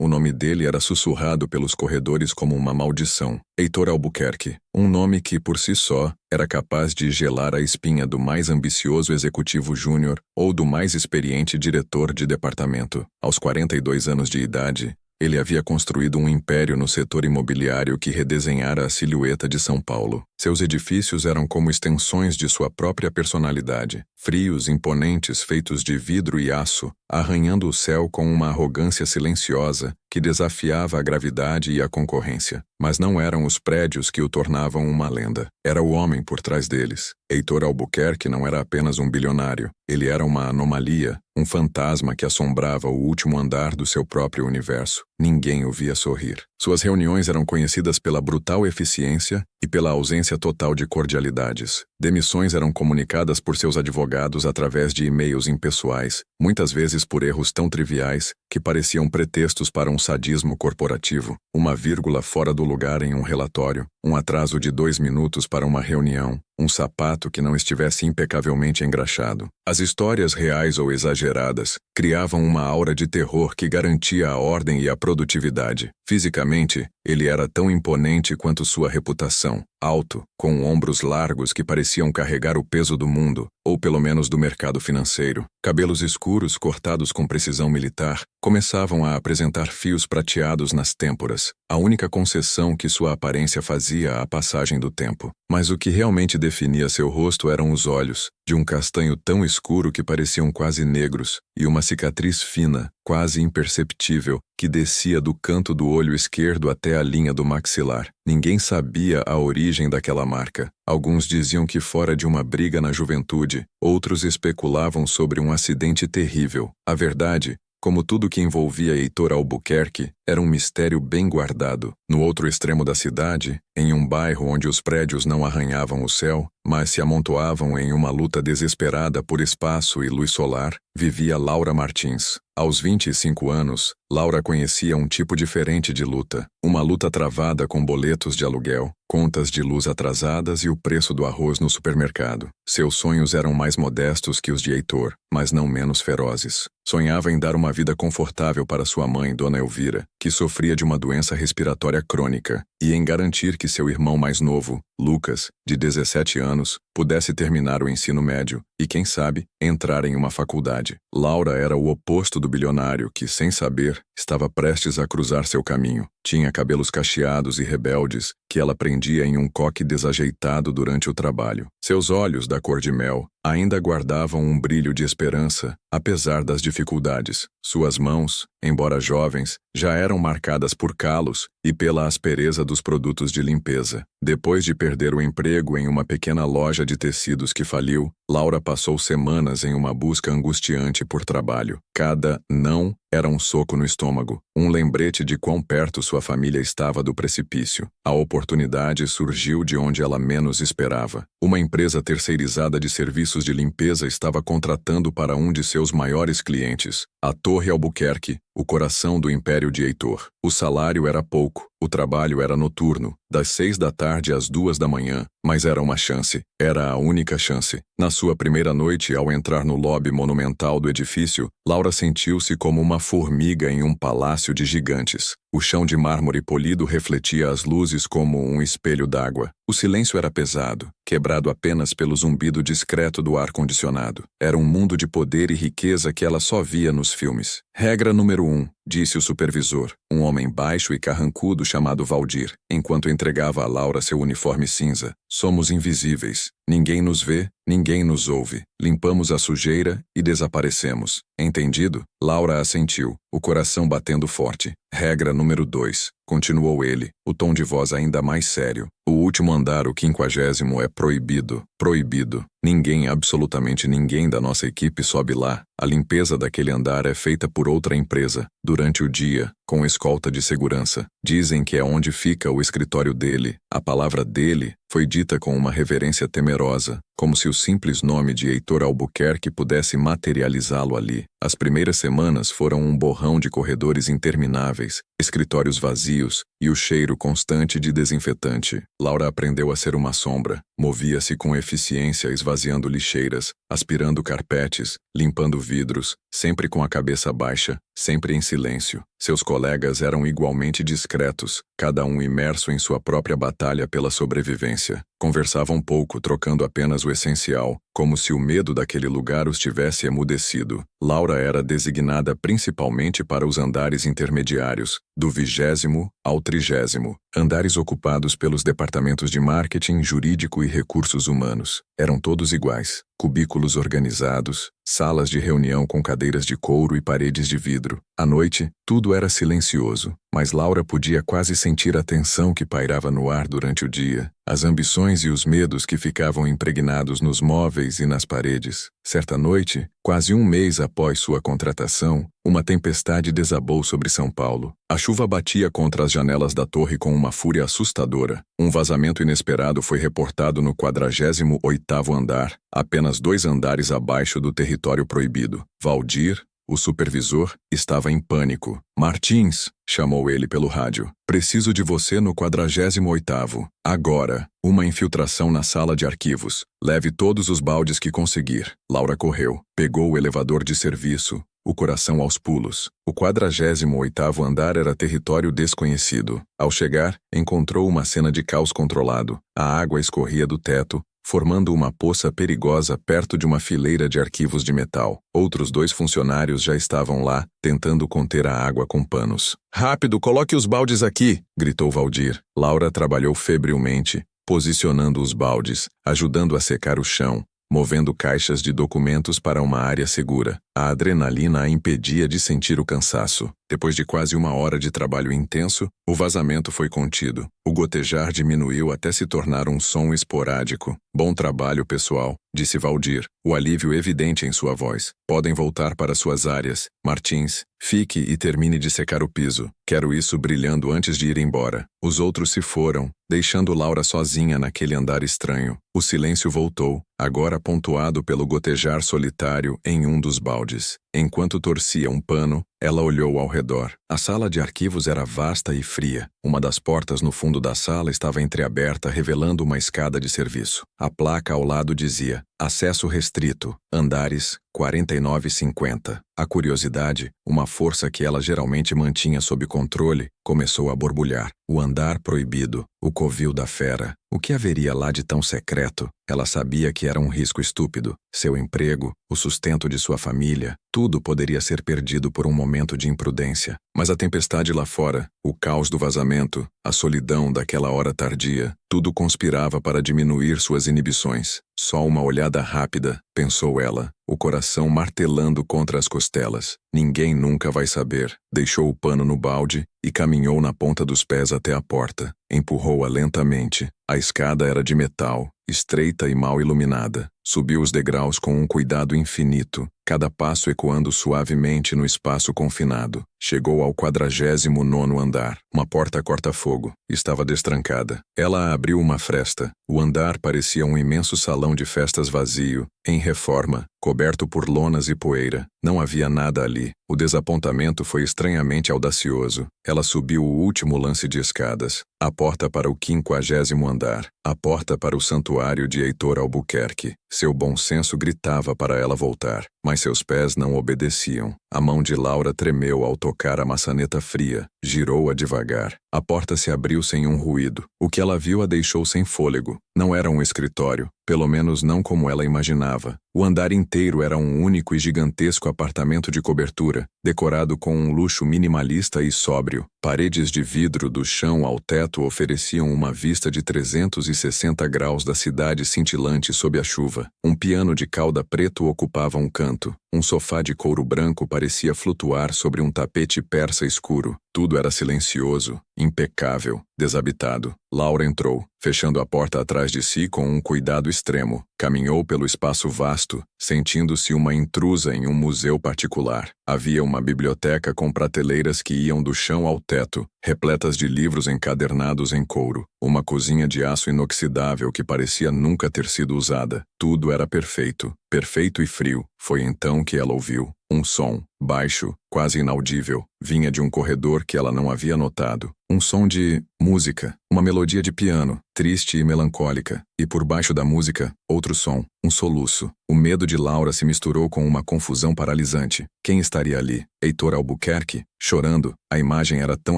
O nome dele era sussurrado pelos corredores como uma maldição. Heitor Albuquerque, um nome que, por si só, era capaz de gelar a espinha do mais ambicioso executivo júnior ou do mais experiente diretor de departamento. Aos 42 anos de idade, ele havia construído um império no setor imobiliário que redesenhara a silhueta de São Paulo. Seus edifícios eram como extensões de sua própria personalidade, frios, imponentes, feitos de vidro e aço, arranhando o céu com uma arrogância silenciosa que desafiava a gravidade e a concorrência. Mas não eram os prédios que o tornavam uma lenda. Era o homem por trás deles. Heitor Albuquerque não era apenas um bilionário. Ele era uma anomalia, um fantasma que assombrava o último andar do seu próprio universo. Ninguém o via sorrir. Suas reuniões eram conhecidas pela brutal eficiência e pela ausência total de cordialidades. Demissões eram comunicadas por seus advogados através de e-mails impessoais, muitas vezes por erros tão triviais que pareciam pretextos para um sadismo corporativo. Uma vírgula fora do lugar em um relatório, um atraso de 2 minutos para uma reunião, um sapato que não estivesse impecavelmente engraxado. As histórias reais ou exageradas criavam uma aura de terror que garantia a ordem e a produtividade. Fisicamente, ele era tão imponente quanto sua reputação, alto, com ombros largos que pareciam carregar o peso do mundo, ou pelo menos do mercado financeiro. Cabelos escuros cortados com precisão militar começavam a apresentar fios prateados nas têmporas, a única concessão que sua aparência fazia à passagem do tempo. Mas o que realmente definia seu rosto eram os olhos, de um castanho tão escuro que pareciam quase negros, e uma cicatriz fina, quase imperceptível, que descia do canto do olho esquerdo até a linha do maxilar. Ninguém sabia a origem daquela marca. Alguns diziam que fora de uma briga na juventude, outros especulavam sobre um acidente terrível. A verdade, como tudo que envolvia Heitor Albuquerque, era um mistério bem guardado. No outro extremo da cidade, em um bairro onde os prédios não arranhavam o céu, mas se amontoavam em uma luta desesperada por espaço e luz solar, vivia Laura Martins. Aos 25 anos, Laura conhecia um tipo diferente de luta. Uma luta travada com boletos de aluguel, contas de luz atrasadas e o preço do arroz no supermercado. Seus sonhos eram mais modestos que os de Heitor, mas não menos ferozes. Sonhava em dar uma vida confortável para sua mãe, Dona Elvira, que sofria de uma doença respiratória crônica, e em garantir que seu irmão mais novo, Lucas, de 17 anos, pudesse terminar o ensino médio e, quem sabe, entrar em uma faculdade. Laura era o oposto do bilionário que, sem saber, estava prestes a cruzar seu caminho. Tinha cabelos cacheados e rebeldes que ela prendia em um coque desajeitado durante o trabalho. Seus olhos, da cor de mel, ainda guardavam um brilho de esperança, apesar das dificuldades. Suas mãos, embora jovens, já eram marcadas por calos e pela aspereza dos produtos de limpeza. Depois de perder o emprego em uma pequena loja de tecidos que faliu, Laura passou semanas em uma busca angustiante por trabalho. Cada não era um soco no estômago, um lembrete de quão perto sua família estava do precipício. A oportunidade surgiu de onde ela menos esperava. Uma empresa terceirizada de serviços de limpeza estava contratando para um de seus maiores clientes, a Torre Albuquerque, o coração do império de Heitor. O salário era pouco, o trabalho era noturno, das 6 da tarde às 2 da manhã, mas era uma chance, era a única chance. Na sua primeira noite, ao entrar no lobby monumental do edifício, Laura sentiu-se como uma formiga em um palácio de gigantes. O chão de mármore polido refletia as luzes como um espelho d'água. O silêncio era pesado, quebrado apenas pelo zumbido discreto do ar-condicionado. Era um mundo de poder e riqueza que ela só via nos filmes. Regra número 1, disse o supervisor, um homem baixo e carrancudo chamado Valdir, enquanto entregava a Laura seu uniforme cinza. Somos invisíveis. Ninguém nos vê, ninguém nos ouve. Limpamos a sujeira e desaparecemos. Entendido? Laura assentiu, o coração batendo forte. Regra número 2, continuou ele, o tom de voz ainda mais sério. O último andar, o 50º, é proibido. Proibido. Ninguém, absolutamente ninguém da nossa equipe sobe lá. A limpeza daquele andar é feita por outra empresa, durante o dia, com escolta de segurança. Dizem que é onde fica o escritório dele. A palavra dele foi dita com uma reverência temerosa, como se o simples nome de Heitor Albuquerque pudesse materializá-lo ali. As primeiras semanas foram um borrão de corredores intermináveis, escritórios vazios e o cheiro constante de desinfetante. Laura aprendeu a ser uma sombra, movia-se com eficiência esvaziando lixeiras, aspirando carpetes, limpando vidros, sempre com a cabeça baixa, sempre em silêncio. Seus colegas eram igualmente discretos, cada um imerso em sua própria batalha pela sobrevivência. Conversavam pouco, trocando apenas o essencial, como se o medo daquele lugar os tivesse emudecido. Laura era designada principalmente para os andares intermediários, do 20º ao 30º, andares ocupados pelos departamentos de marketing, jurídico e recursos humanos. Eram todos iguais, cubículos organizados, salas de reunião com cadeiras de couro e paredes de vidro. À noite, tudo era silencioso, mas Laura podia quase sentir a tensão que pairava no ar durante o dia, as ambições e os medos que ficavam impregnados nos móveis e nas paredes. Certa noite, quase um mês após sua contratação, uma tempestade desabou sobre São Paulo. A chuva batia contra as janelas da torre com uma fúria assustadora. Um vazamento inesperado foi reportado no 48º andar, apenas 2 andares abaixo do território proibido. Valdir, o supervisor, estava em pânico. "Martins", chamou ele pelo rádio. "Preciso de você no 48º. Agora, uma infiltração na sala de arquivos. Leve todos os baldes que conseguir." Laura correu, pegou o elevador de serviço, o coração aos pulos. O 48º andar era território desconhecido. Ao chegar, encontrou uma cena de caos controlado. A água escorria do teto, formando uma poça perigosa perto de uma fileira de arquivos de metal. Outros 2 funcionários já estavam lá, tentando conter a água com panos. "Rápido, coloque os baldes aqui!" gritou Valdir. Laura trabalhou febrilmente, posicionando os baldes, ajudando a secar o chão, movendo caixas de documentos para uma área segura. A adrenalina a impedia de sentir o cansaço. Depois de quase 1 hora de trabalho intenso, o vazamento foi contido. O gotejar diminuiu até se tornar um som esporádico. "Bom trabalho, pessoal", disse Valdir, o alívio evidente em sua voz. "Podem voltar para suas áreas. Martins, fique e termine de secar o piso. Quero isso brilhando antes de ir embora." Os outros se foram, deixando Laura sozinha naquele andar estranho. O silêncio voltou, agora pontuado pelo gotejar solitário em um dos baldes. Enquanto torcia um pano, ela olhou ao redor. A sala de arquivos era vasta e fria. Uma das portas no fundo da sala estava entreaberta, revelando uma escada de serviço. A placa ao lado dizia: "Acesso restrito, andares 49 e 50. A curiosidade, uma força que ela geralmente mantinha sob controle, começou a borbulhar. O andar proibido, o covil da fera. O que haveria lá de tão secreto? Ela sabia que era um risco estúpido. Seu emprego, o sustento de sua família, tudo poderia ser perdido por um momento de imprudência. Mas a tempestade lá fora, o caos do vazamento, a solidão daquela hora tardia, tudo conspirava para diminuir suas inibições. Só uma olhada rápida, pensou ela, o coração martelando contra as costelas. Ninguém nunca vai saber. Deixou o pano no balde e caminhou na ponta dos pés até a porta. Empurrou-a lentamente. A escada era de metal, estreita e mal iluminada. Subiu os degraus com um cuidado infinito, cada passo ecoando suavemente no espaço confinado. Chegou ao 49º andar. Uma porta corta-fogo. Estava destrancada. Ela abriu uma fresta. O andar parecia um imenso salão de festas vazio, em reforma, coberto por lonas e poeira. Não havia nada ali. O desapontamento foi estranhamente audacioso. Ela subiu o último lance de escadas. A porta para o 50º andar. A porta para o santuário de Heitor Albuquerque. Seu bom senso gritava para ela voltar, mas seus pés não obedeciam. A mão de Laura tremeu ao tocar a maçaneta fria. Girou-a devagar. A porta se abriu sem um ruído. O que ela viu a deixou sem fôlego. Não era um escritório, pelo menos não como ela imaginava. O andar inteiro era um único e gigantesco apartamento de cobertura, decorado com um luxo minimalista e sóbrio. Paredes de vidro do chão ao teto ofereciam uma vista de 360 graus da cidade cintilante sob a chuva. Um piano de cauda preto ocupava um canto. Um sofá de couro branco parecia flutuar sobre um tapete persa escuro. Tudo era silencioso, impecável, desabitado. Laura entrou, fechando a porta atrás de si com um cuidado extremo. Caminhou pelo espaço vasto, sentindo-se uma intrusa em um museu particular. Havia uma biblioteca com prateleiras que iam do chão ao teto, repletas de livros encadernados em couro. Uma cozinha de aço inoxidável que parecia nunca ter sido usada. Tudo era perfeito, perfeito e frio. Foi então que ela ouviu um som, baixo, quase inaudível, vinha de um corredor que ela não havia notado. Um som de música, uma melodia de piano, triste e melancólica, e por baixo da música, outro som, um soluço. O medo de Laura se misturou com uma confusão paralisante. Quem estaria ali? Heitor Albuquerque? Chorando, a imagem era tão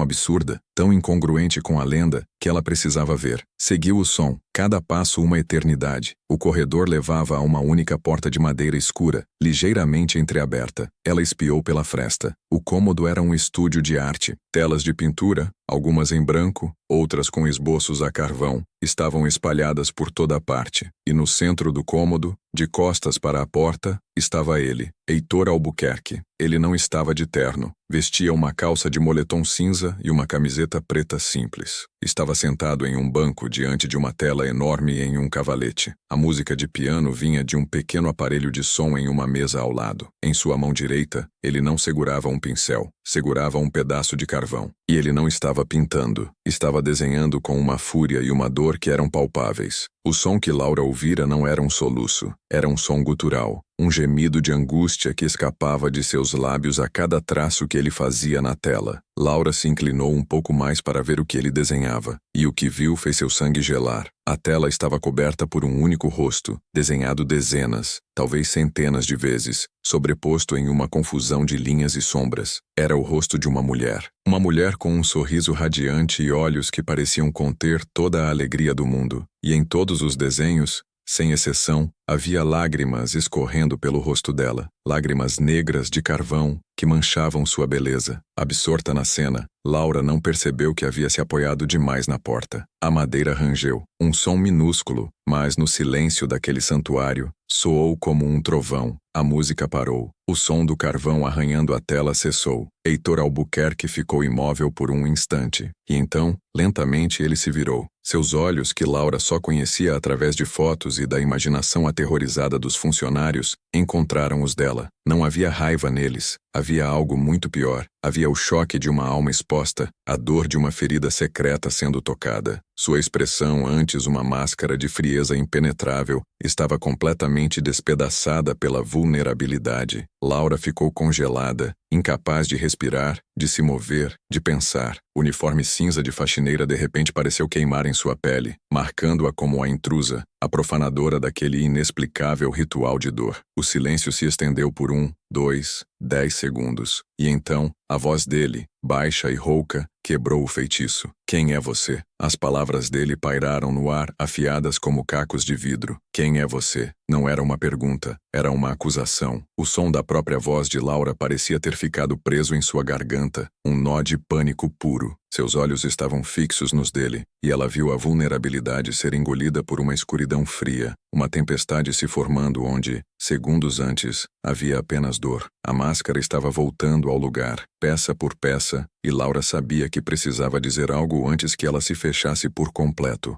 absurda, tão incongruente com a lenda, que ela precisava ver. Seguiu o som, cada passo uma eternidade. O corredor levava a uma única porta de madeira escura, ligeiramente entreaberta. Ela espiou pela fresta. O cômodo era um estúdio de arte. Telas de pintura, algumas em branco, outras com esboços a carvão, estavam espalhadas por toda parte. E no centro do cômodo, de costas para a porta, estava ele, Heitor Albuquerque. Ele não estava de terno. Vestia uma calça de moletom cinza e uma camiseta preta simples. Estava sentado em um banco diante de uma tela enorme em um cavalete. A música de piano vinha de um pequeno aparelho de som em uma mesa ao lado. Em sua mão direita, ele não segurava um pincel, segurava um pedaço de carvão. E ele não estava pintando. Estava desenhando com uma fúria e uma dor que eram palpáveis. O som que Laura ouvira não era um soluço, era um som gutural, um gemido de angústia que escapava de seus lábios a cada traço que ele fazia na tela. Laura se inclinou um pouco mais para ver o que ele desenhava, e o que viu fez seu sangue gelar. A tela estava coberta por um único rosto, desenhado dezenas, talvez centenas de vezes, sobreposto em uma confusão de linhas e sombras. Era o rosto de uma mulher. Uma mulher com um sorriso radiante e olhos que pareciam conter toda a alegria do mundo. E em todos os desenhos, sem exceção, havia lágrimas escorrendo pelo rosto dela, lágrimas negras de carvão que manchavam sua beleza. Absorta na cena, Laura não percebeu que havia se apoiado demais na porta. A madeira rangeu, um som minúsculo, mas no silêncio daquele santuário, soou como um trovão. A música parou. O som do carvão arranhando a tela cessou. Heitor Albuquerque ficou imóvel por um instante, e então, lentamente ele se virou. Seus olhos, que Laura só conhecia através de fotos e da imaginação aterrorizada dos funcionários, encontraram os dela. Não havia raiva neles. Havia algo muito pior. Havia o choque de uma alma exposta, a dor de uma ferida secreta sendo tocada. Sua expressão, antes uma máscara de frieza impenetrável, estava completamente despedaçada pela vulnerabilidade. Laura ficou congelada, incapaz de respirar, de se mover, de pensar. O uniforme cinza de faxineira de repente pareceu queimar em sua pele, marcando-a como a intrusa, a profanadora daquele inexplicável ritual de dor. O silêncio se estendeu por 1, 2, 10 segundos, e então, a voz dele, baixa e rouca, quebrou o feitiço. Quem é você? As palavras dele pairaram no ar, afiadas como cacos de vidro. Quem é você? Não era uma pergunta, era uma acusação. O som da própria voz de Laura parecia ter ficado preso em sua garganta, um nó de pânico puro. Seus olhos estavam fixos nos dele, e ela viu a vulnerabilidade ser engolida por uma escuridão fria, uma tempestade se formando onde, segundos antes, havia apenas dor. A máscara estava voltando ao lugar, peça por peça, e Laura sabia que precisava dizer algo antes que ela se fechasse por completo.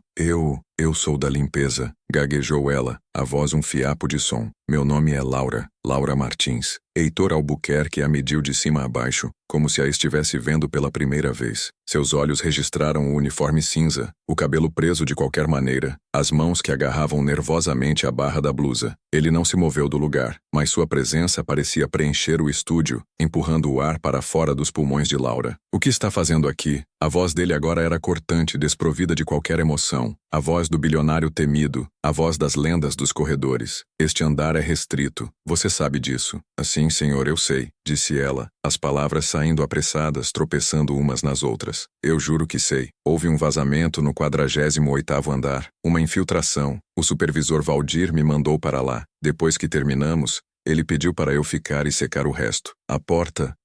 Eu sou da limpeza, gaguejou ela, a voz um fiapo de som. Meu nome é Laura, Laura Martins. Heitor Albuquerque a mediu de cima a baixo, como se a estivesse vendo pela primeira vez. Seus olhos registraram o uniforme cinza, o cabelo preso de qualquer maneira, as mãos que agarravam nervosamente a barra da blusa. Ele não se moveu do lugar, mas sua presença parecia preencher o estúdio, empurrando o ar para fora dos pulmões de Laura. O que está fazendo aqui? A voz dele agora era cortante, desprovida de qualquer emoção. A voz do bilionário temido, a voz das lendas dos corredores. Este andar é restrito. Você sabe disso. Sim, senhor, eu sei, disse ela, as palavras saindo apressadas, tropeçando umas nas outras. Eu juro que sei. Houve um vazamento no 48º andar, uma infiltração. O supervisor Valdir me mandou para lá. Depois que terminamos, ele pediu para eu ficar e secar o resto. A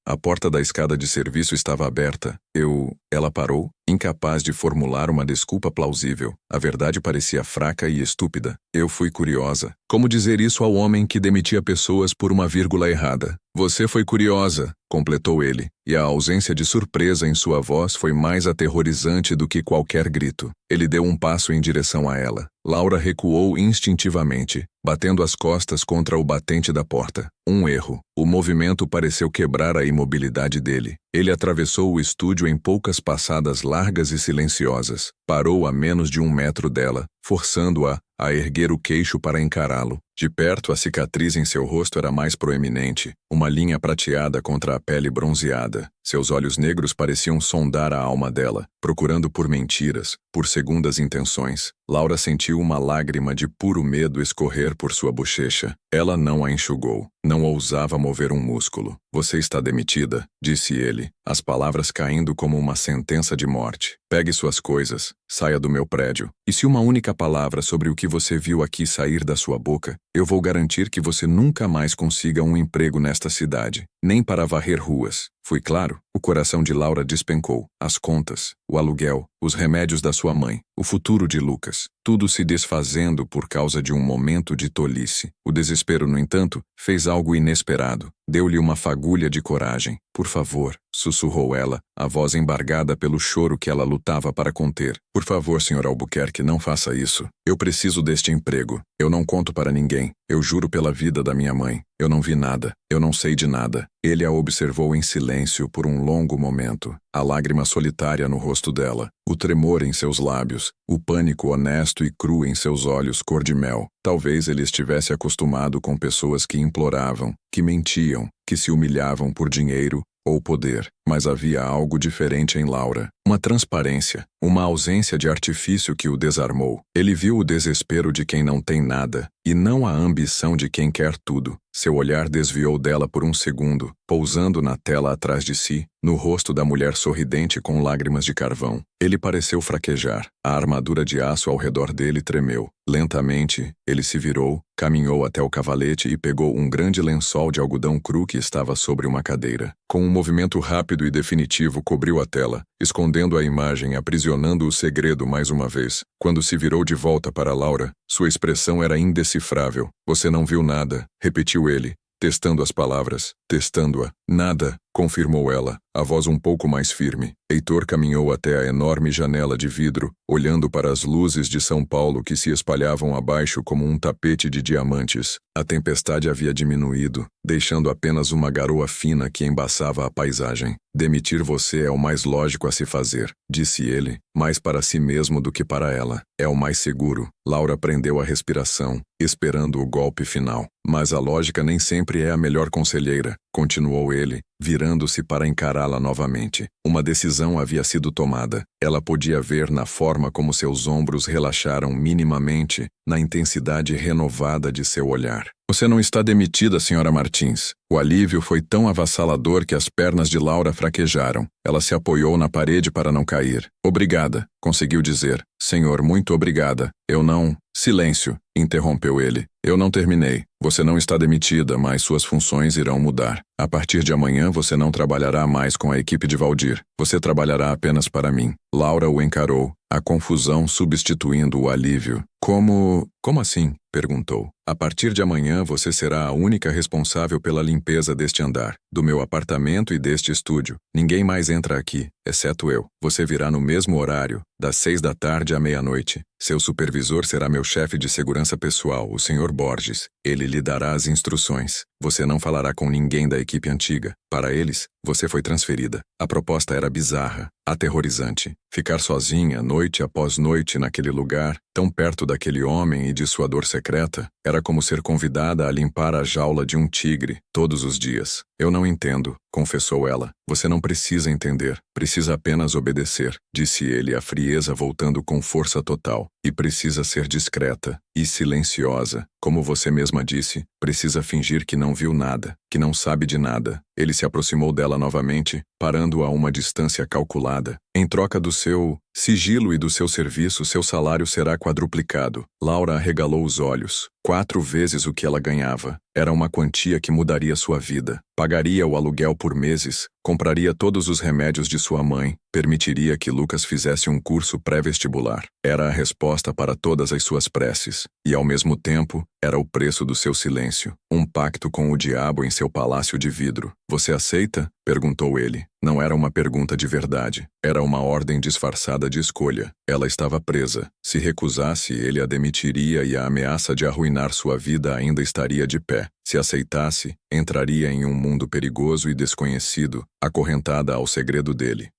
A porta da escada de serviço estava aberta. Ela parou, incapaz de formular uma desculpa plausível. A verdade parecia fraca e estúpida. Eu fui curiosa. Como dizer isso ao homem que demitia pessoas por uma vírgula errada? Você foi curiosa, completou ele, e a ausência de surpresa em sua voz foi mais aterrorizante do que qualquer grito. Ele deu um passo em direção a ela. Laura recuou instintivamente, batendo as costas contra o batente da porta. Um erro. O movimento pareceu quebrar a imobilidade dele. Ele atravessou o estúdio em poucas passadas largas e silenciosas. Parou a menos de 1 metro dela, forçando-a a erguer o queixo para encará-lo. De perto, a cicatriz em seu rosto era mais proeminente, uma linha prateada contra a pele bronzeada. Seus olhos negros pareciam sondar a alma dela, procurando por mentiras, por segundas intenções. Laura sentiu uma lágrima de puro medo escorrer por sua bochecha. Ela não a enxugou. Não ousava mover um músculo. Você está demitida, disse ele, as palavras caindo como uma sentença de morte. Pegue suas coisas, saia do meu prédio. E se uma única palavra sobre o que você viu aqui sair da sua boca, eu vou garantir que você nunca mais consiga um emprego nesta cidade, nem para varrer ruas. Fui claro? O coração de Laura despencou. As contas, o aluguel, os remédios da sua mãe, o futuro de Lucas, tudo se desfazendo por causa de um momento de tolice. O desespero, no entanto, fez algo inesperado. Deu-lhe uma fagulha de coragem. Por favor, sussurrou ela, a voz embargada pelo choro que ela lutava para conter. Por favor, Sr. Albuquerque, não faça isso. Eu preciso deste emprego. Eu não conto para ninguém. Eu juro pela vida da minha mãe. Eu não vi nada. Eu não sei de nada. Ele a observou em silêncio por um longo momento. A lágrima solitária no rosto dela, o tremor em seus lábios, o pânico honesto e cru em seus olhos cor de mel. Talvez ele estivesse acostumado com pessoas que imploravam, que mentiam, que se humilhavam por dinheiro ou poder. Mas havia algo diferente em Laura. Uma transparência, uma ausência de artifício que o desarmou. Ele viu o desespero de quem não tem nada, e não a ambição de quem quer tudo. Seu olhar desviou dela por um segundo, pousando na tela atrás de si, no rosto da mulher sorridente com lágrimas de carvão. Ele pareceu fraquejar. A armadura de aço ao redor dele tremeu. Lentamente, ele se virou, caminhou até o cavalete e pegou um grande lençol de algodão cru que estava sobre uma cadeira. Com um movimento rápido e definitivo, cobriu a tela, escondendo a imagem, aprisionando o segredo mais uma vez. Quando se virou de volta para Laura, sua expressão era indecifrável. Você não viu nada, repetiu ele, testando as palavras, testando-a. Nada, confirmou ela, a voz um pouco mais firme. Heitor caminhou até a enorme janela de vidro, olhando para as luzes de São Paulo que se espalhavam abaixo como um tapete de diamantes. A tempestade havia diminuído, deixando apenas uma garoa fina que embaçava a paisagem. Demitir você é o mais lógico a se fazer, disse ele, mais para si mesmo do que para ela. É o mais seguro. Laura prendeu a respiração, esperando o golpe final. Mas a lógica nem sempre é a melhor conselheira, continuou ele, virando-se para encará-la novamente. Uma decisão havia sido tomada. Ela podia ver na forma como seus ombros relaxaram minimamente, na intensidade renovada de seu olhar. Você não está demitida, Sra. Martins. O alívio foi tão avassalador que as pernas de Laura fraquejaram. Ela se apoiou na parede para não cair. Obrigada, conseguiu dizer. Senhor, muito obrigada. Eu não... Silêncio, interrompeu ele. Eu não terminei. Você não está demitida, mas suas funções irão mudar. A partir de amanhã você não trabalhará mais com a equipe de Valdir. Você trabalhará apenas para mim. Laura o encarou, a confusão substituindo o alívio. Como assim? Perguntou. A partir de amanhã você será a única responsável pela limpeza deste andar, do meu apartamento e deste estúdio. Ninguém mais entra aqui, exceto eu. Você virá no mesmo horário, das 6 da tarde à meia-noite. Seu supervisor será meu chefe de segurança pessoal, o Sr. Borges. Ele lhe dará as instruções. Você não falará com ninguém da equipe antiga. Para eles, você foi transferida. A proposta era bizarra, aterrorizante. Ficar sozinha, noite após noite, naquele lugar, tão perto daquele homem e de sua dor secreta, era como ser convidada a limpar a jaula de um tigre, todos os dias. Eu não entendo, confessou ela. Você não precisa entender, precisa apenas obedecer, disse ele, a frieza voltando com força total. E precisa ser discreta e silenciosa. Como você mesma disse, precisa fingir que não viu nada, que não sabe de nada. Ele se aproximou dela novamente, parando a uma distância calculada. Em troca do seu sigilo e do seu serviço, seu salário será quadruplicado. Laura arregalou os olhos. 4 vezes o que ela ganhava. Era uma quantia que mudaria sua vida. Pagaria o aluguel por meses, compraria todos os remédios de sua mãe, permitiria que Lucas fizesse um curso pré-vestibular. Era a resposta para todas as suas preces. E, ao mesmo tempo, era o preço do seu silêncio. Um pacto com o diabo em seu palácio de vidro. Você aceita? Perguntou ele. Não era uma pergunta de verdade. Era uma ordem disfarçada de escolha. Ela estava presa. Se recusasse, ele a demitiria e a ameaça de arruinar sua vida ainda estaria de pé. Se aceitasse, entraria em um mundo perigoso e desconhecido, acorrentada ao segredo dele.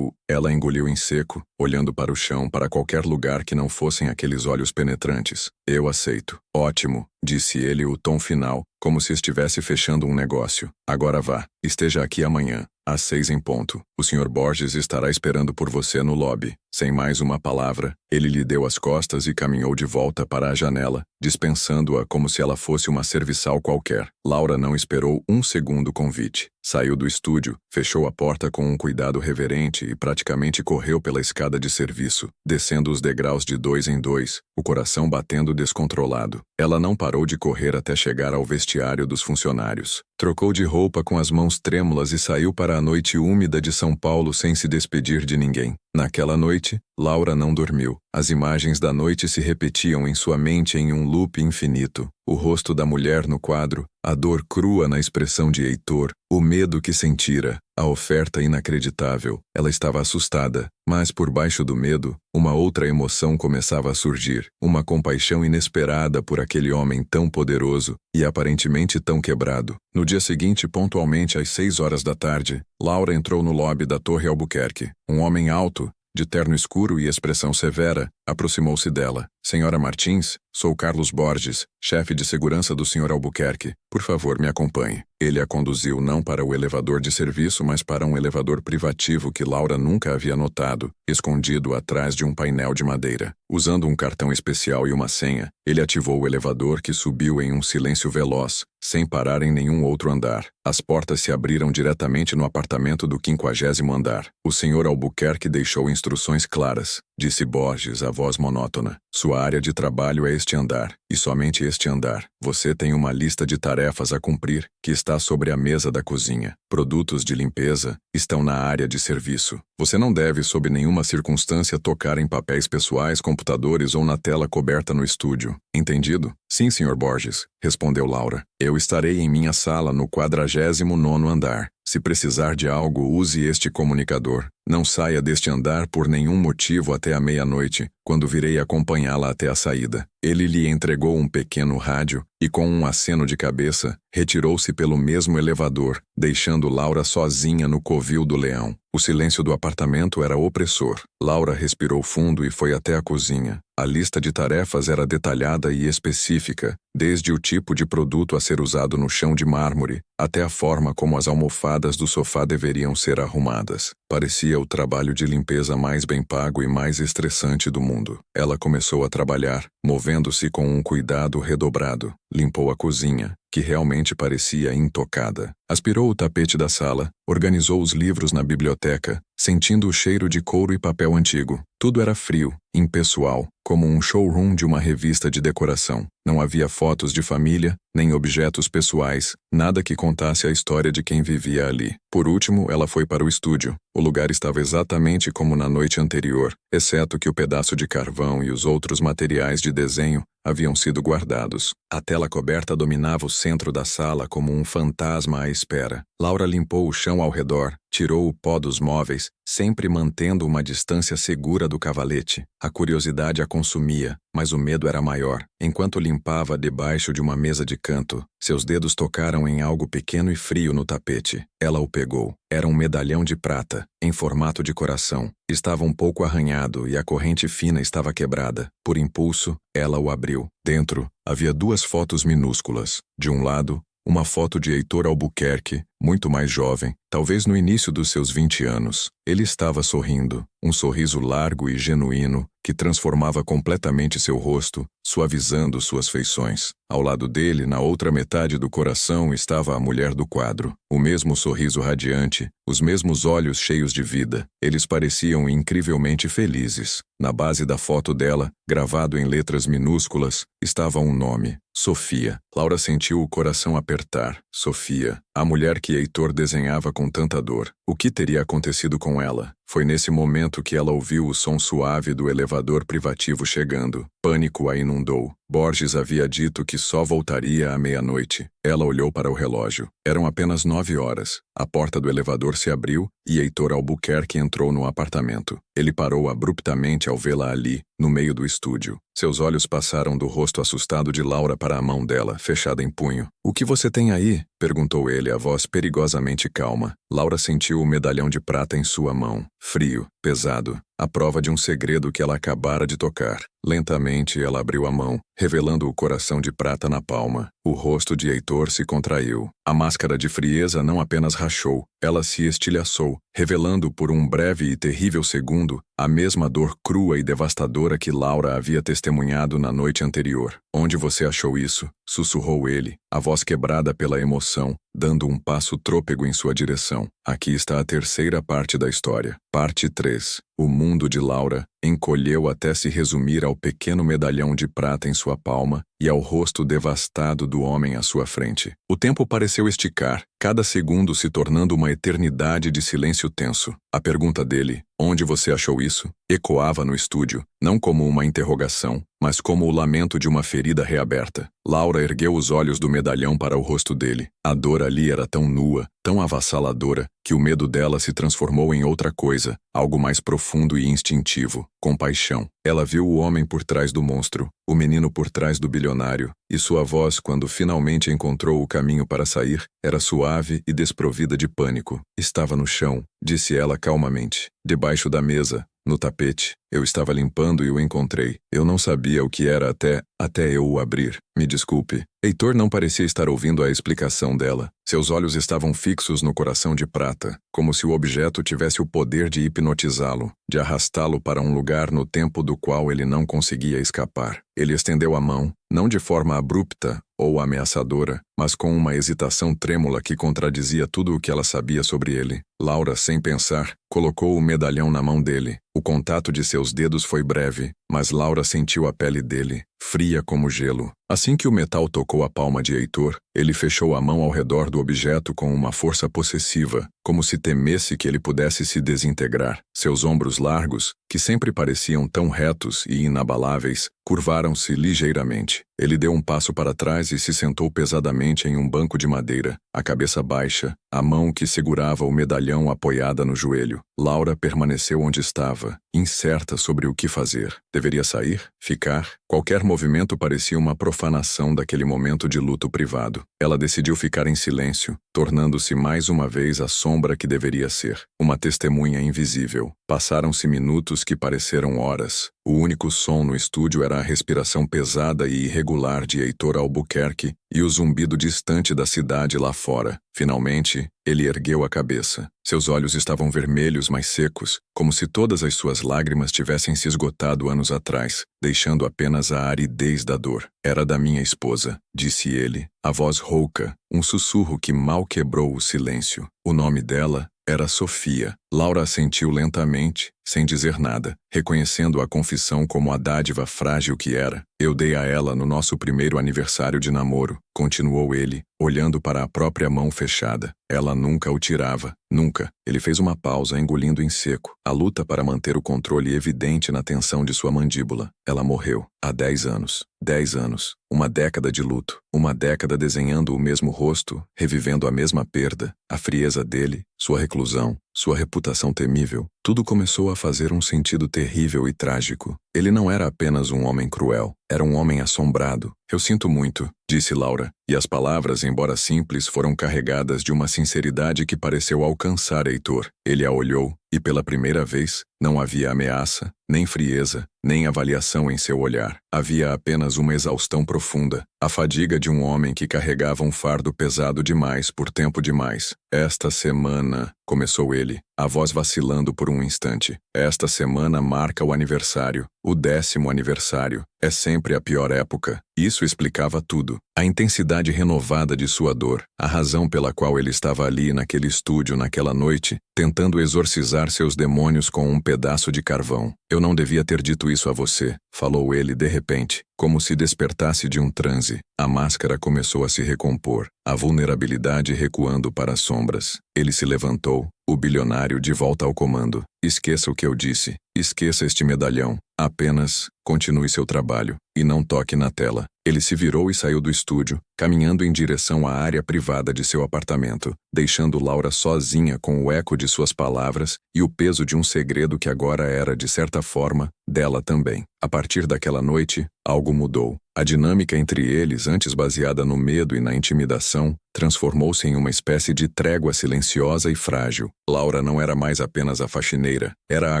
Ela engoliu em seco, olhando para o chão, para qualquer lugar que não fossem aqueles olhos penetrantes. Eu aceito. Ótimo, disse ele o tom final, como se estivesse fechando um negócio. Agora vá. Esteja aqui amanhã, às 6 em ponto. O Sr. Borges estará esperando por você no lobby. Sem mais uma palavra, ele lhe deu as costas e caminhou de volta para a janela, dispensando-a como se ela fosse uma serviçal qualquer. Laura não esperou um segundo o convite. Saiu do estúdio, fechou a porta com um cuidado reverente e praticamente correu pela escada de serviço, descendo os degraus de 2 em 2, o coração batendo descontrolado. Ela não parou de correr até chegar ao vestiário dos funcionários. Trocou de roupa com as mãos trêmulas e saiu para a noite úmida de São Paulo sem se despedir de ninguém. Naquela noite, Laura não dormiu. As imagens da noite se repetiam em sua mente em um loop infinito. O rosto da mulher no quadro, a dor crua na expressão de Heitor, o medo que sentira, a oferta inacreditável. Ela estava assustada, mas por baixo do medo, uma outra emoção começava a surgir, uma compaixão inesperada por aquele homem tão poderoso e aparentemente tão quebrado. No dia seguinte, pontualmente às 6 horas da tarde, Laura entrou no lobby da Torre Albuquerque. Um homem alto, de terno escuro e expressão severa, aproximou-se dela. Senhora Martins, sou Carlos Borges, chefe de segurança do Sr. Albuquerque. Por favor, me acompanhe. Ele a conduziu não para o elevador de serviço, mas para um elevador privativo que Laura nunca havia notado, escondido atrás de um painel de madeira. Usando um cartão especial e uma senha, ele ativou o elevador que subiu em um silêncio veloz, sem parar em nenhum outro andar. As portas se abriram diretamente no apartamento do 50º andar. O Sr. Albuquerque deixou instruções claras, disse Borges, a voz monótona. Sua área de trabalho é este andar, e somente este andar. Você tem uma lista de tarefas a cumprir, que está sobre a mesa da cozinha. Produtos de limpeza estão na área de serviço. Você não deve, sob nenhuma circunstância, tocar em papéis pessoais, computadores ou na tela coberta no estúdio. Entendido? Sim, Sr. Borges, respondeu Laura. Eu estarei em minha sala no 49º andar. Se precisar de algo, use este comunicador. Não saia deste andar por nenhum motivo até a meia-noite, quando virei acompanhá-la até a saída. Ele lhe entregou um pequeno rádio e, com um aceno de cabeça, retirou-se pelo mesmo elevador, deixando Laura sozinha no covil do leão. O silêncio do apartamento era opressor. Laura respirou fundo e foi até a cozinha. A lista de tarefas era detalhada e específica, desde o tipo de produto a ser usado no chão de mármore, até a forma como as almofadas do sofá deveriam ser arrumadas. Parecia o trabalho de limpeza mais bem pago e mais estressante do mundo. Ela começou a trabalhar, movendo-se com um cuidado redobrado. Limpou a cozinha, que realmente parecia intocada. Aspirou o tapete da sala, organizou os livros na biblioteca, sentindo o cheiro de couro e papel antigo. Tudo era frio, impessoal, como um showroom de uma revista de decoração. Não havia fotos de família, nem objetos pessoais, nada que contasse a história de quem vivia ali. Por último, ela foi para o estúdio. O lugar estava exatamente como na noite anterior, exceto que o pedaço de carvão e os outros materiais de desenho haviam sido guardados. A tela coberta dominava o centro da sala como um fantasma à espera. Laura limpou o chão ao redor, tirou o pó dos móveis, sempre mantendo uma distância segura do cavalete. A curiosidade a consumia, mas o medo era maior. Enquanto limpava debaixo de uma mesa de canto, seus dedos tocaram em algo pequeno e frio no tapete. Ela o pegou. Era um medalhão de prata, em formato de coração. Estava um pouco arranhado e a corrente fina estava quebrada. Por impulso, ela o abriu. Dentro, havia 2 fotos minúsculas. De um lado, uma foto de Heitor Albuquerque, muito mais jovem, talvez no início dos seus 20 anos. Ele estava sorrindo, um sorriso largo e genuíno que transformava completamente seu rosto, suavizando suas feições. Ao lado dele, na outra metade do coração, estava a mulher do quadro. O mesmo sorriso radiante, os mesmos olhos cheios de vida. Eles pareciam incrivelmente felizes. Na base da foto dela, gravado em letras minúsculas, estava um nome: Sofia. Laura sentiu o coração apertar. Sofia, a mulher que Heitor desenhava com tanta dor. O que teria acontecido com ela? Foi nesse momento que ela ouviu o som suave do elevador privativo chegando. Pânico a inundou. Borges havia dito que só voltaria à meia-noite. Ela olhou para o relógio. Eram apenas 9 horas. A porta do elevador se abriu e Heitor Albuquerque entrou no apartamento. Ele parou abruptamente ao vê-la ali, no meio do estúdio. Seus olhos passaram do rosto assustado de Laura para a mão dela, fechada em punho. "O que você tem aí?" perguntou ele, a voz perigosamente calma. Laura sentiu o medalhão de prata em sua mão. Frio, pesado, a prova de um segredo que ela acabara de tocar. Lentamente, ela abriu a mão, revelando o coração de prata na palma. O rosto de Heitor se contraiu. A máscara de frieza não apenas rachou, ela se estilhaçou, revelando por um breve e terrível segundo a mesma dor crua e devastadora que Laura havia testemunhado na noite anterior. "Onde você achou isso?" sussurrou ele, a voz quebrada pela emoção, dando um passo trôpego em sua direção. Aqui está a terceira parte da história. Parte 3. O mundo de Laura encolheu até se resumir ao pequeno medalhão de prata em sua palma e ao rosto devastado do homem à sua frente. O tempo pareceu esticar, cada segundo se tornando uma eternidade de silêncio tenso. A pergunta dele, "Onde você achou isso?", ecoava no estúdio, não como uma interrogação, mas como o lamento de uma ferida reaberta. Laura ergueu os olhos do medalhão para o rosto dele. A dor ali era tão nua, tão avassaladora, que o medo dela se transformou em outra coisa, algo mais profundo e instintivo: compaixão. Ela viu o homem por trás do monstro, o menino por trás do bilionário, e sua voz, quando finalmente encontrou o caminho para sair, era suave e desprovida de pânico. "Estava no chão", disse ela calmamente. "Debaixo da mesa, no tapete. Eu estava limpando e o encontrei. Eu não sabia o que era até eu o abrir. Me desculpe." Heitor não parecia estar ouvindo a explicação dela. Seus olhos estavam fixos no coração de prata, como se o objeto tivesse o poder de hipnotizá-lo, de arrastá-lo para um lugar no tempo do qual ele não conseguia escapar. Ele estendeu a mão, não de forma abrupta ou ameaçadora, mas com uma hesitação trêmula que contradizia tudo o que ela sabia sobre ele. Laura, sem pensar, colocou o medalhão na mão dele. O contato de seus dedos foi breve, mas Laura sentiu a pele dele, fria como gelo. Assim que o metal tocou a palma de Heitor, ele fechou a mão ao redor do objeto com uma força possessiva, como se temesse que ele pudesse se desintegrar. Seus ombros largos, que sempre pareciam tão retos e inabaláveis, curvaram-se ligeiramente. Ele deu um passo para trás e se sentou pesadamente em um banco de madeira, a cabeça baixa, a mão que segurava o medalhão apoiada no joelho. Laura permaneceu onde estava, incerta sobre o que fazer. Deveria sair? Ficar? Qualquer movimento parecia uma profanação daquele momento de luto privado. Ela decidiu ficar em silêncio, tornando-se mais uma vez a sombra que deveria ser, uma testemunha invisível. Passaram-se minutos que pareceram horas. O único som no estúdio era a respiração pesada e irregular de Heitor Albuquerque e o zumbido distante da cidade lá fora. Finalmente, ele ergueu a cabeça. Seus olhos estavam vermelhos, mas secos, como se todas as suas lágrimas tivessem se esgotado anos atrás, deixando apenas a aridez da dor. "Era da minha esposa", disse ele, a voz rouca, um sussurro que mal quebrou o silêncio. O nome dela era Sofia. Laura assentiu lentamente, sem dizer nada, reconhecendo a confissão como a dádiva frágil que era. "Eu dei a ela no nosso primeiro aniversário de namoro", continuou ele, olhando para a própria mão fechada. "Ela nunca o tirava. Nunca." Ele fez uma pausa, engolindo em seco, a luta para manter o controle evidente na tensão de sua mandíbula. Ela morreu há 10 anos. 10 anos. Uma década de luto. Uma década desenhando o mesmo rosto, revivendo a mesma perda, a frieza dele, sua reclusão, sua reputação temível. Tudo começou a fazer um sentido terrível e trágico. Ele não era apenas um homem cruel, era um homem assombrado. "Eu sinto muito", disse Laura, e as palavras, embora simples, foram carregadas de uma sinceridade que pareceu alcançar Heitor. Ele a olhou, e pela primeira vez, não havia ameaça, nem frieza, nem avaliação em seu olhar. Havia apenas uma exaustão profunda, a fadiga de um homem que carregava um fardo pesado demais por tempo demais. "Esta semana", começou ele, a voz vacilando por um instante. Esta semana marca o aniversário, o 10º aniversário. É sempre a pior época. Isso explicava tudo. A intensidade renovada de sua dor, a razão pela qual ele estava ali naquele estúdio naquela noite, tentando exorcizar seus demônios com um pedaço de carvão. Eu não devia ter dito isso a você, falou ele de repente, como se despertasse de um transe. A máscara começou a se recompor, a vulnerabilidade recuando para as sombras. Ele se levantou, o bilionário de volta ao comando. Esqueça o que eu disse. Esqueça este medalhão. Apenas continue seu trabalho e não toque na tela. Ele se virou e saiu do estúdio, caminhando em direção à área privada de seu apartamento, deixando Laura sozinha com o eco de suas palavras e o peso de um segredo que agora era, de certa forma, dela também. A partir daquela noite, algo mudou. A dinâmica entre eles, antes baseada no medo e na intimidação, transformou-se em uma espécie de trégua silenciosa e frágil. Laura não era mais apenas a faxineira, era a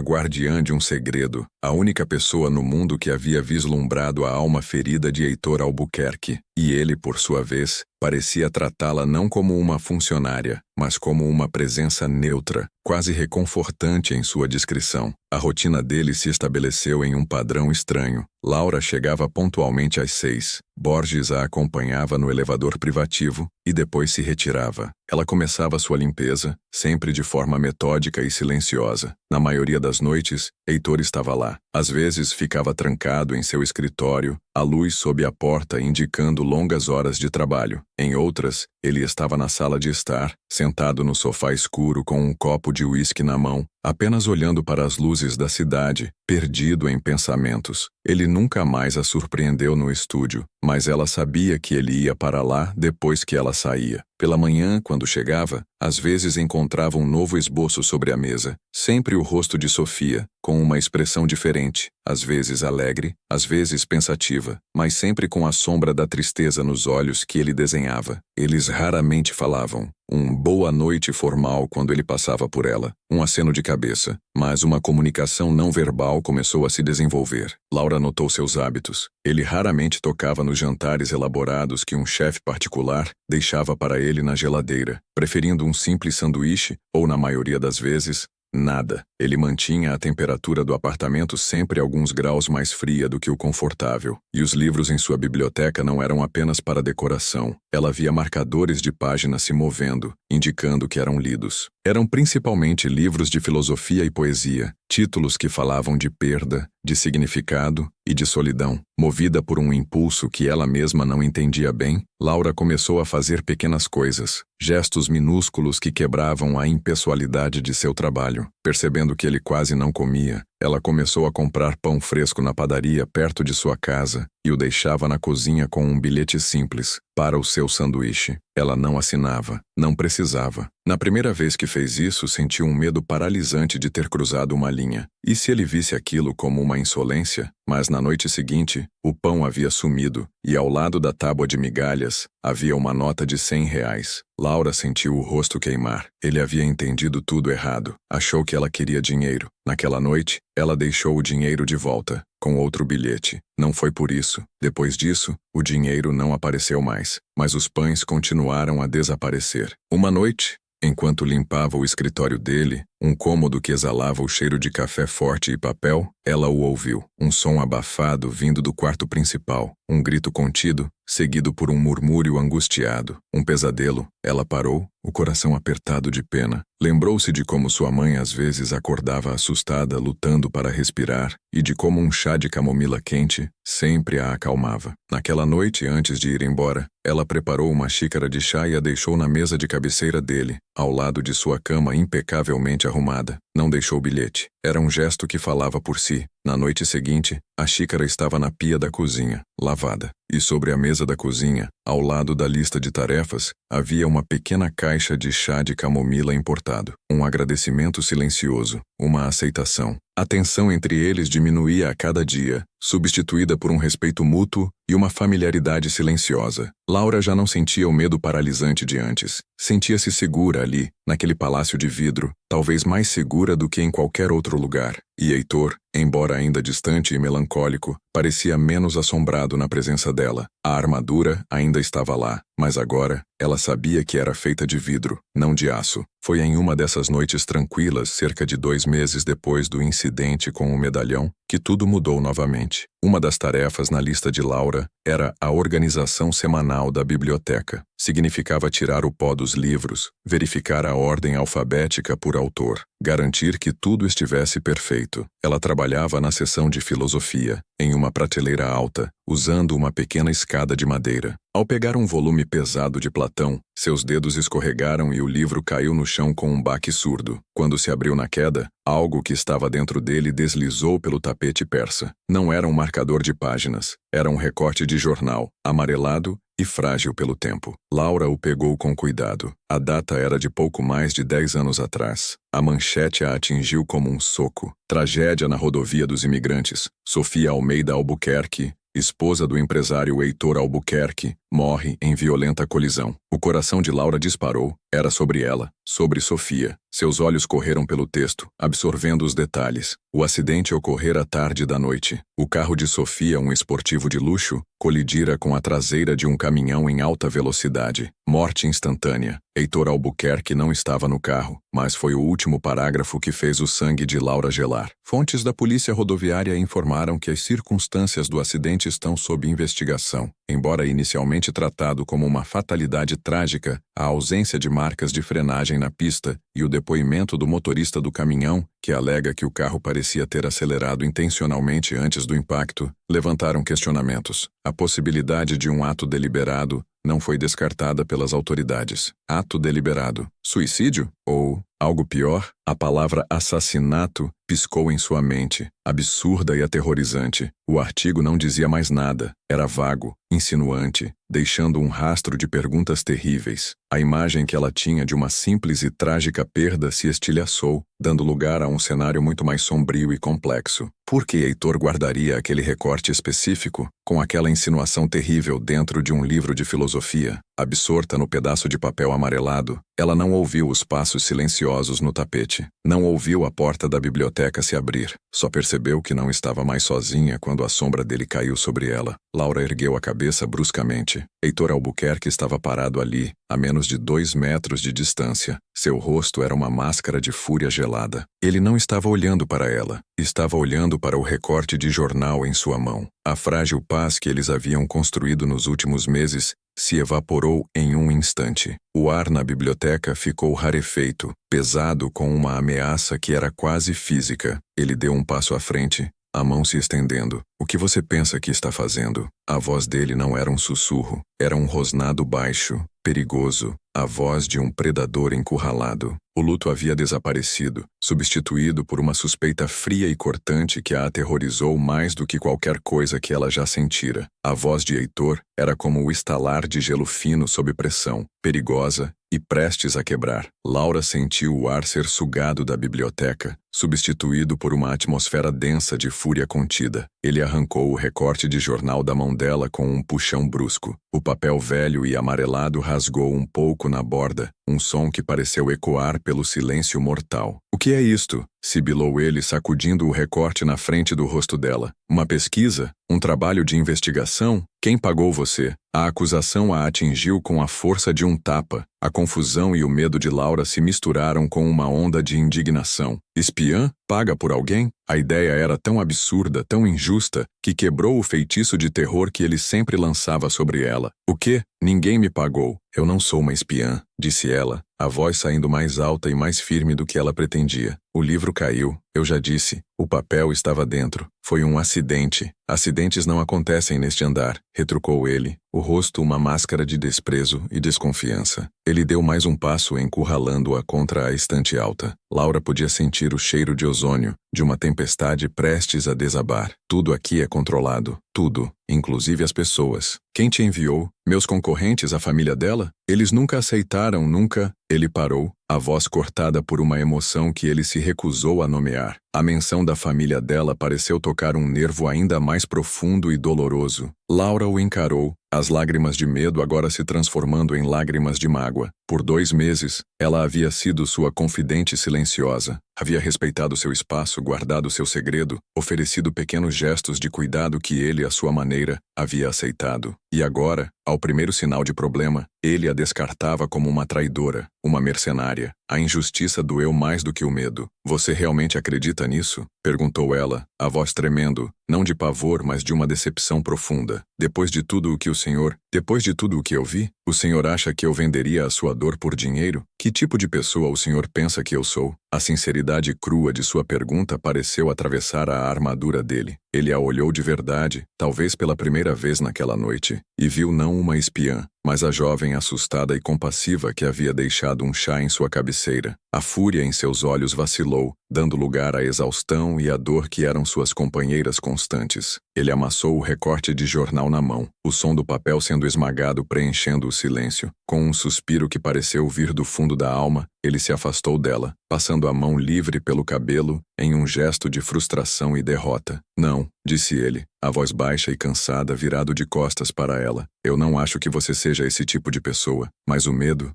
guardiã de um segredo, a única pessoa no mundo que havia vislumbrado a alma ferida de Heitor Albuquerque. E ele, por sua vez, parecia tratá-la não como uma funcionária, mas como uma presença neutra, quase reconfortante em sua discrição. A rotina dele se estabeleceu em um padrão estranho. Laura chegava pontualmente às 6. Borges a acompanhava no elevador privativo e depois se retirava. Ela começava sua limpeza, sempre de forma metódica e silenciosa. Na maioria das noites, Heitor estava lá. Às vezes ficava trancado em seu escritório, a luz sob a porta indicando longas horas de trabalho. Em outras, ele estava na sala de estar, sentado no sofá escuro com um copo de uísque na mão, apenas olhando para as luzes da cidade, perdido em pensamentos. Ele nunca mais a surpreendeu no estúdio, mas ela sabia que ele ia para lá depois que ela saía. Pela manhã, quando chegava, às vezes encontrava um novo esboço sobre a mesa, sempre o rosto de Sofia, com uma expressão diferente, às vezes alegre, às vezes pensativa, mas sempre com a sombra da tristeza nos olhos que ele desenhava. Eles raramente falavam. Um boa noite formal quando ele passava por ela, um aceno de cabeça, mas uma comunicação não verbal começou a se desenvolver. Laura notou seus hábitos. Ele raramente tocava nos jantares elaborados que um chefe particular deixava para ele na geladeira, preferindo um simples sanduíche ou, na maioria das vezes, nada. Ele mantinha a temperatura do apartamento sempre alguns graus mais fria do que o confortável, e os livros em sua biblioteca não eram apenas para decoração. Ela via marcadores de páginas se movendo, indicando que eram lidos. Eram principalmente livros de filosofia e poesia, títulos que falavam de perda, de significado e de solidão. Movida por um impulso que ela mesma não entendia bem, Laura começou a fazer pequenas coisas, gestos minúsculos que quebravam a impessoalidade de seu trabalho. Percebendo que ele quase não comia, ela começou a comprar pão fresco na padaria perto de sua casa e o deixava na cozinha com um bilhete simples, para o seu sanduíche. Ela não assinava, não precisava. Na primeira vez que fez isso, sentiu um medo paralisante de ter cruzado uma linha. E se ele visse aquilo como uma insolência? Mas na noite seguinte, o pão havia sumido, e ao lado da tábua de migalhas, havia uma nota de R$100. Laura sentiu o rosto queimar. Ele havia entendido tudo errado. Achou que ela queria dinheiro. Naquela noite, ela deixou o dinheiro de volta, com outro bilhete. Não foi por isso. Depois disso, o dinheiro não apareceu mais, mas os pães continuaram a desaparecer. Uma noite, enquanto limpava o escritório dele, um cômodo que exalava o cheiro de café forte e papel, ela o ouviu. Um som abafado vindo do quarto principal. Um grito contido, seguido por um murmúrio angustiado. Um pesadelo. Ela parou, o coração apertado de pena. Lembrou-se de como sua mãe às vezes acordava assustada, lutando para respirar, e de como um chá de camomila quente sempre a acalmava. Naquela noite, antes de ir embora, ela preparou uma xícara de chá e a deixou na mesa de cabeceira dele, ao lado de sua cama impecavelmente arrumada. Não deixou bilhete. Era um gesto que falava por si. Na noite seguinte, a xícara estava na pia da cozinha, lavada. E sobre a mesa da cozinha, ao lado da lista de tarefas, havia uma pequena caixa de chá de camomila importado. Um agradecimento silencioso, uma aceitação. A tensão entre eles diminuía a cada dia, substituída por um respeito mútuo e uma familiaridade silenciosa. Laura já não sentia o medo paralisante de antes. Sentia-se segura ali, naquele palácio de vidro, talvez mais segura do que em qualquer outro lugar. E Heitor, embora ainda distante e melancólico, parecia menos assombrado na presença dela. A armadura ainda estava lá, mas agora, ela sabia que era feita de vidro, não de aço. Foi em uma dessas noites tranquilas, cerca de 2 meses depois do incidente com o medalhão, que tudo mudou novamente. Uma das tarefas na lista de Laura era a organização semanal da biblioteca. Significava tirar o pó dos livros, verificar a ordem alfabética por autor, garantir que tudo estivesse perfeito. Ela trabalhava na seção de filosofia, em uma prateleira alta, usando uma pequena escada de madeira. Ao pegar um volume pesado de Platão, seus dedos escorregaram e o livro caiu no chão com um baque surdo. Quando se abriu na queda, algo que estava dentro dele deslizou pelo tapete persa. Não era um marcador de páginas, era um recorte de jornal, amarelado e frágil pelo tempo. Laura o pegou com cuidado. A data era de pouco mais de 10 anos atrás. A manchete a atingiu como um soco. Tragédia na rodovia dos imigrantes. Sofia Almeida Albuquerque, esposa do empresário Heitor Albuquerque, morre em violenta colisão. O coração de Laura disparou. Era sobre ela, sobre Sofia. Seus olhos correram pelo texto, absorvendo os detalhes. O acidente ocorrera tarde da noite. O carro de Sofia, um esportivo de luxo, colidira com a traseira de um caminhão em alta velocidade. Morte instantânea. Heitor Albuquerque não estava no carro, mas foi o último parágrafo que fez o sangue de Laura gelar. Fontes da polícia rodoviária informaram que as circunstâncias do acidente estão sob investigação. Embora inicialmente tratado como uma fatalidade trágica, a ausência de marcas de frenagem na pista e o depoimento do motorista do caminhão, que alega que o carro parecia ter acelerado intencionalmente antes do impacto, levantaram questionamentos. A possibilidade de um ato deliberado não foi descartada pelas autoridades. Ato deliberado. Suicídio? Ou, algo pior, a palavra assassinato piscou em sua mente, absurda e aterrorizante. O artigo não dizia mais nada. Era vago, insinuante, deixando um rastro de perguntas terríveis. A imagem que ela tinha de uma simples e trágica perda se estilhaçou, dando lugar a um cenário muito mais sombrio e complexo. Por que Heitor guardaria aquele recorte específico, com aquela insinuação terrível dentro de um livro de filosofia? Absorta no pedaço de papel amarelado, ela não ouviu os passos silenciosos no tapete. Não ouviu a porta da biblioteca se abrir. Só percebeu que não estava mais sozinha quando a sombra dele caiu sobre ela. Laura ergueu a cabeça bruscamente. Heitor Albuquerque estava parado ali, a menos de 2 metros de distância. Seu rosto era uma máscara de fúria gelada. Ele não estava olhando para ela. Estava olhando para o recorte de jornal em sua mão. A frágil paz que eles haviam construído nos últimos meses se evaporou em um instante. O ar na biblioteca ficou rarefeito, pesado com uma ameaça que era quase física. Ele deu um passo à frente, a mão se estendendo. O que você pensa que está fazendo? A voz dele não era um sussurro, era um rosnado baixo, perigoso, a voz de um predador encurralado. O luto havia desaparecido, substituído por uma suspeita fria e cortante que a aterrorizou mais do que qualquer coisa que ela já sentira. A voz de Heitor era como o estalar de gelo fino sob pressão, perigosa e prestes a quebrar. Laura sentiu o ar ser sugado da biblioteca, substituído por uma atmosfera densa de fúria contida. Ele arrancou o recorte de jornal da mão dela com um puxão brusco. O papel velho e amarelado rasgou um pouco na borda, um som que pareceu ecoar pelo silêncio mortal. O que é isto? Sibilou ele, sacudindo o recorte na frente do rosto dela. Uma pesquisa? Um trabalho de investigação? Quem pagou você? A acusação a atingiu com a força de um tapa. A confusão e o medo de Laura se misturaram com uma onda de indignação. Espiã? Paga por alguém? A ideia era tão absurda, tão injusta, que quebrou o feitiço de terror que ele sempre lançava sobre ela. O quê? Ninguém me pagou. Eu não sou uma espiã, disse ela, a voz saindo mais alta e mais firme do que ela pretendia. O livro caiu, eu já disse. O papel estava dentro. Foi um acidente. Acidentes não acontecem neste andar, retrucou ele, o rosto uma máscara de desprezo e desconfiança. Ele deu mais um passo encurralando-a contra a estante alta. Laura podia sentir o cheiro de ozônio, de uma tempestade prestes a desabar. Tudo aqui é controlado. Tudo, inclusive as pessoas. Quem te enviou? Meus concorrentes, a família dela? Eles nunca aceitaram, nunca... Ele parou, a voz cortada por uma emoção que ele se recusou a nomear. A menção da família dela pareceu tocar um nervo ainda mais profundo e doloroso. Laura o encarou, as lágrimas de medo agora se transformando em lágrimas de mágoa. Por 2 meses, ela havia sido sua confidente silenciosa. Havia respeitado seu espaço, guardado seu segredo, oferecido pequenos gestos de cuidado que ele, à sua maneira, havia aceitado. E agora, ao primeiro sinal de problema, ele a descartava como uma traidora, uma mercenária. A injustiça doeu mais do que o medo. "Você realmente acredita nisso?" perguntou ela, a voz tremendo, não de pavor, mas de uma decepção profunda. Depois de tudo o que eu vi, o senhor acha que eu venderia a sua dor por dinheiro? Que tipo de pessoa o senhor pensa que eu sou?" A sinceridade crua de sua pergunta pareceu atravessar a armadura dele. Ele a olhou de verdade, talvez pela primeira vez naquela noite, e viu não uma espiã, mas a jovem assustada e compassiva que havia deixado um chá em sua cabeceira. A fúria em seus olhos vacilou, dando lugar à exaustão e à dor que eram suas companheiras constantes. Ele amassou o recorte de jornal na mão, o som do papel sendo esmagado preenchendo o silêncio. Com um suspiro que pareceu vir do fundo da alma, ele se afastou dela, passando a mão livre pelo cabelo, em um gesto de frustração e derrota. "Não", disse ele, a voz baixa e cansada virado de costas para ela. "Eu não acho que você seja esse tipo de pessoa, mas o medo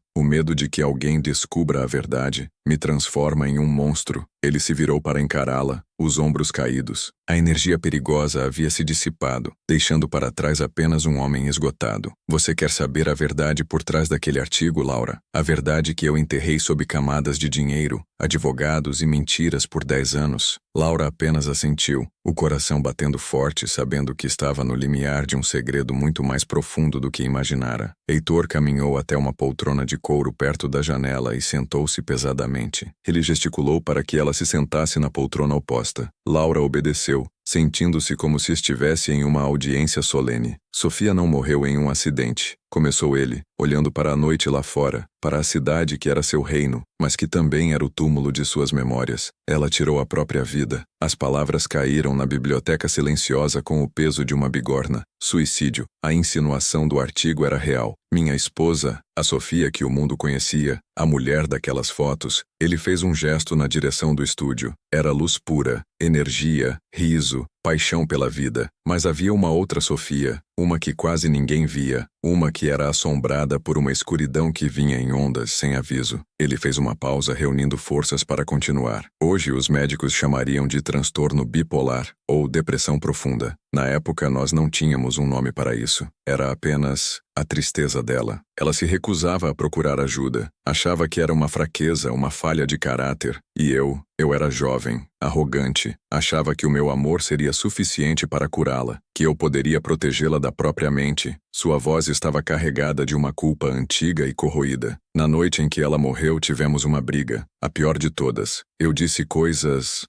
de que alguém descubra a verdade, me transforma em um monstro." Ele se virou para encará-la, os ombros caídos. A energia perigosa havia se dissipado, deixando para trás apenas um homem esgotado. "Você quer saber a verdade por trás daquele artigo, Laura? A verdade que eu enterrei sob camadas de dinheiro, advogados e mentiras por 10 anos. Laura apenas assentiu, o coração batendo forte, sabendo que estava no limiar de um segredo muito mais profundo do que imaginara. Heitor caminhou até uma poltrona de couro perto da janela e sentou-se pesadamente. Ele gesticulou para que ela se sentasse na poltrona oposta. Laura obedeceu, sentindo-se como se estivesse em uma audiência solene. "Sofia não morreu em um acidente", começou ele, olhando para a noite lá fora, para a cidade que era seu reino, mas que também era o túmulo de suas memórias. "Ela tirou a própria vida." As palavras caíram na biblioteca silenciosa com o peso de uma bigorna. Suicídio. A insinuação do artigo era real. "Minha esposa, a Sofia que o mundo conhecia, a mulher daquelas fotos." Ele fez um gesto na direção do estúdio. Era luz pura, energia, riso, paixão pela vida. Mas havia uma outra Sofia, uma que quase ninguém via, uma que era assombrada por uma escuridão que vinha em ondas sem aviso. Ele fez uma pausa reunindo forças para continuar. "Hoje os médicos chamariam de transtorno bipolar, ou depressão profunda. Na época nós não tínhamos um nome para isso. Era apenas a tristeza dela. Ela se recusava a procurar ajuda. Achava que era uma fraqueza, uma falha de caráter. E eu era jovem, arrogante. Achava que o meu amor seria suficiente para curá-la, que eu poderia protegê-la da própria mente." Sua voz estava carregada de uma culpa antiga e corroída. "Na noite em que ela morreu tivemos uma briga, a pior de todas. Eu disse coisas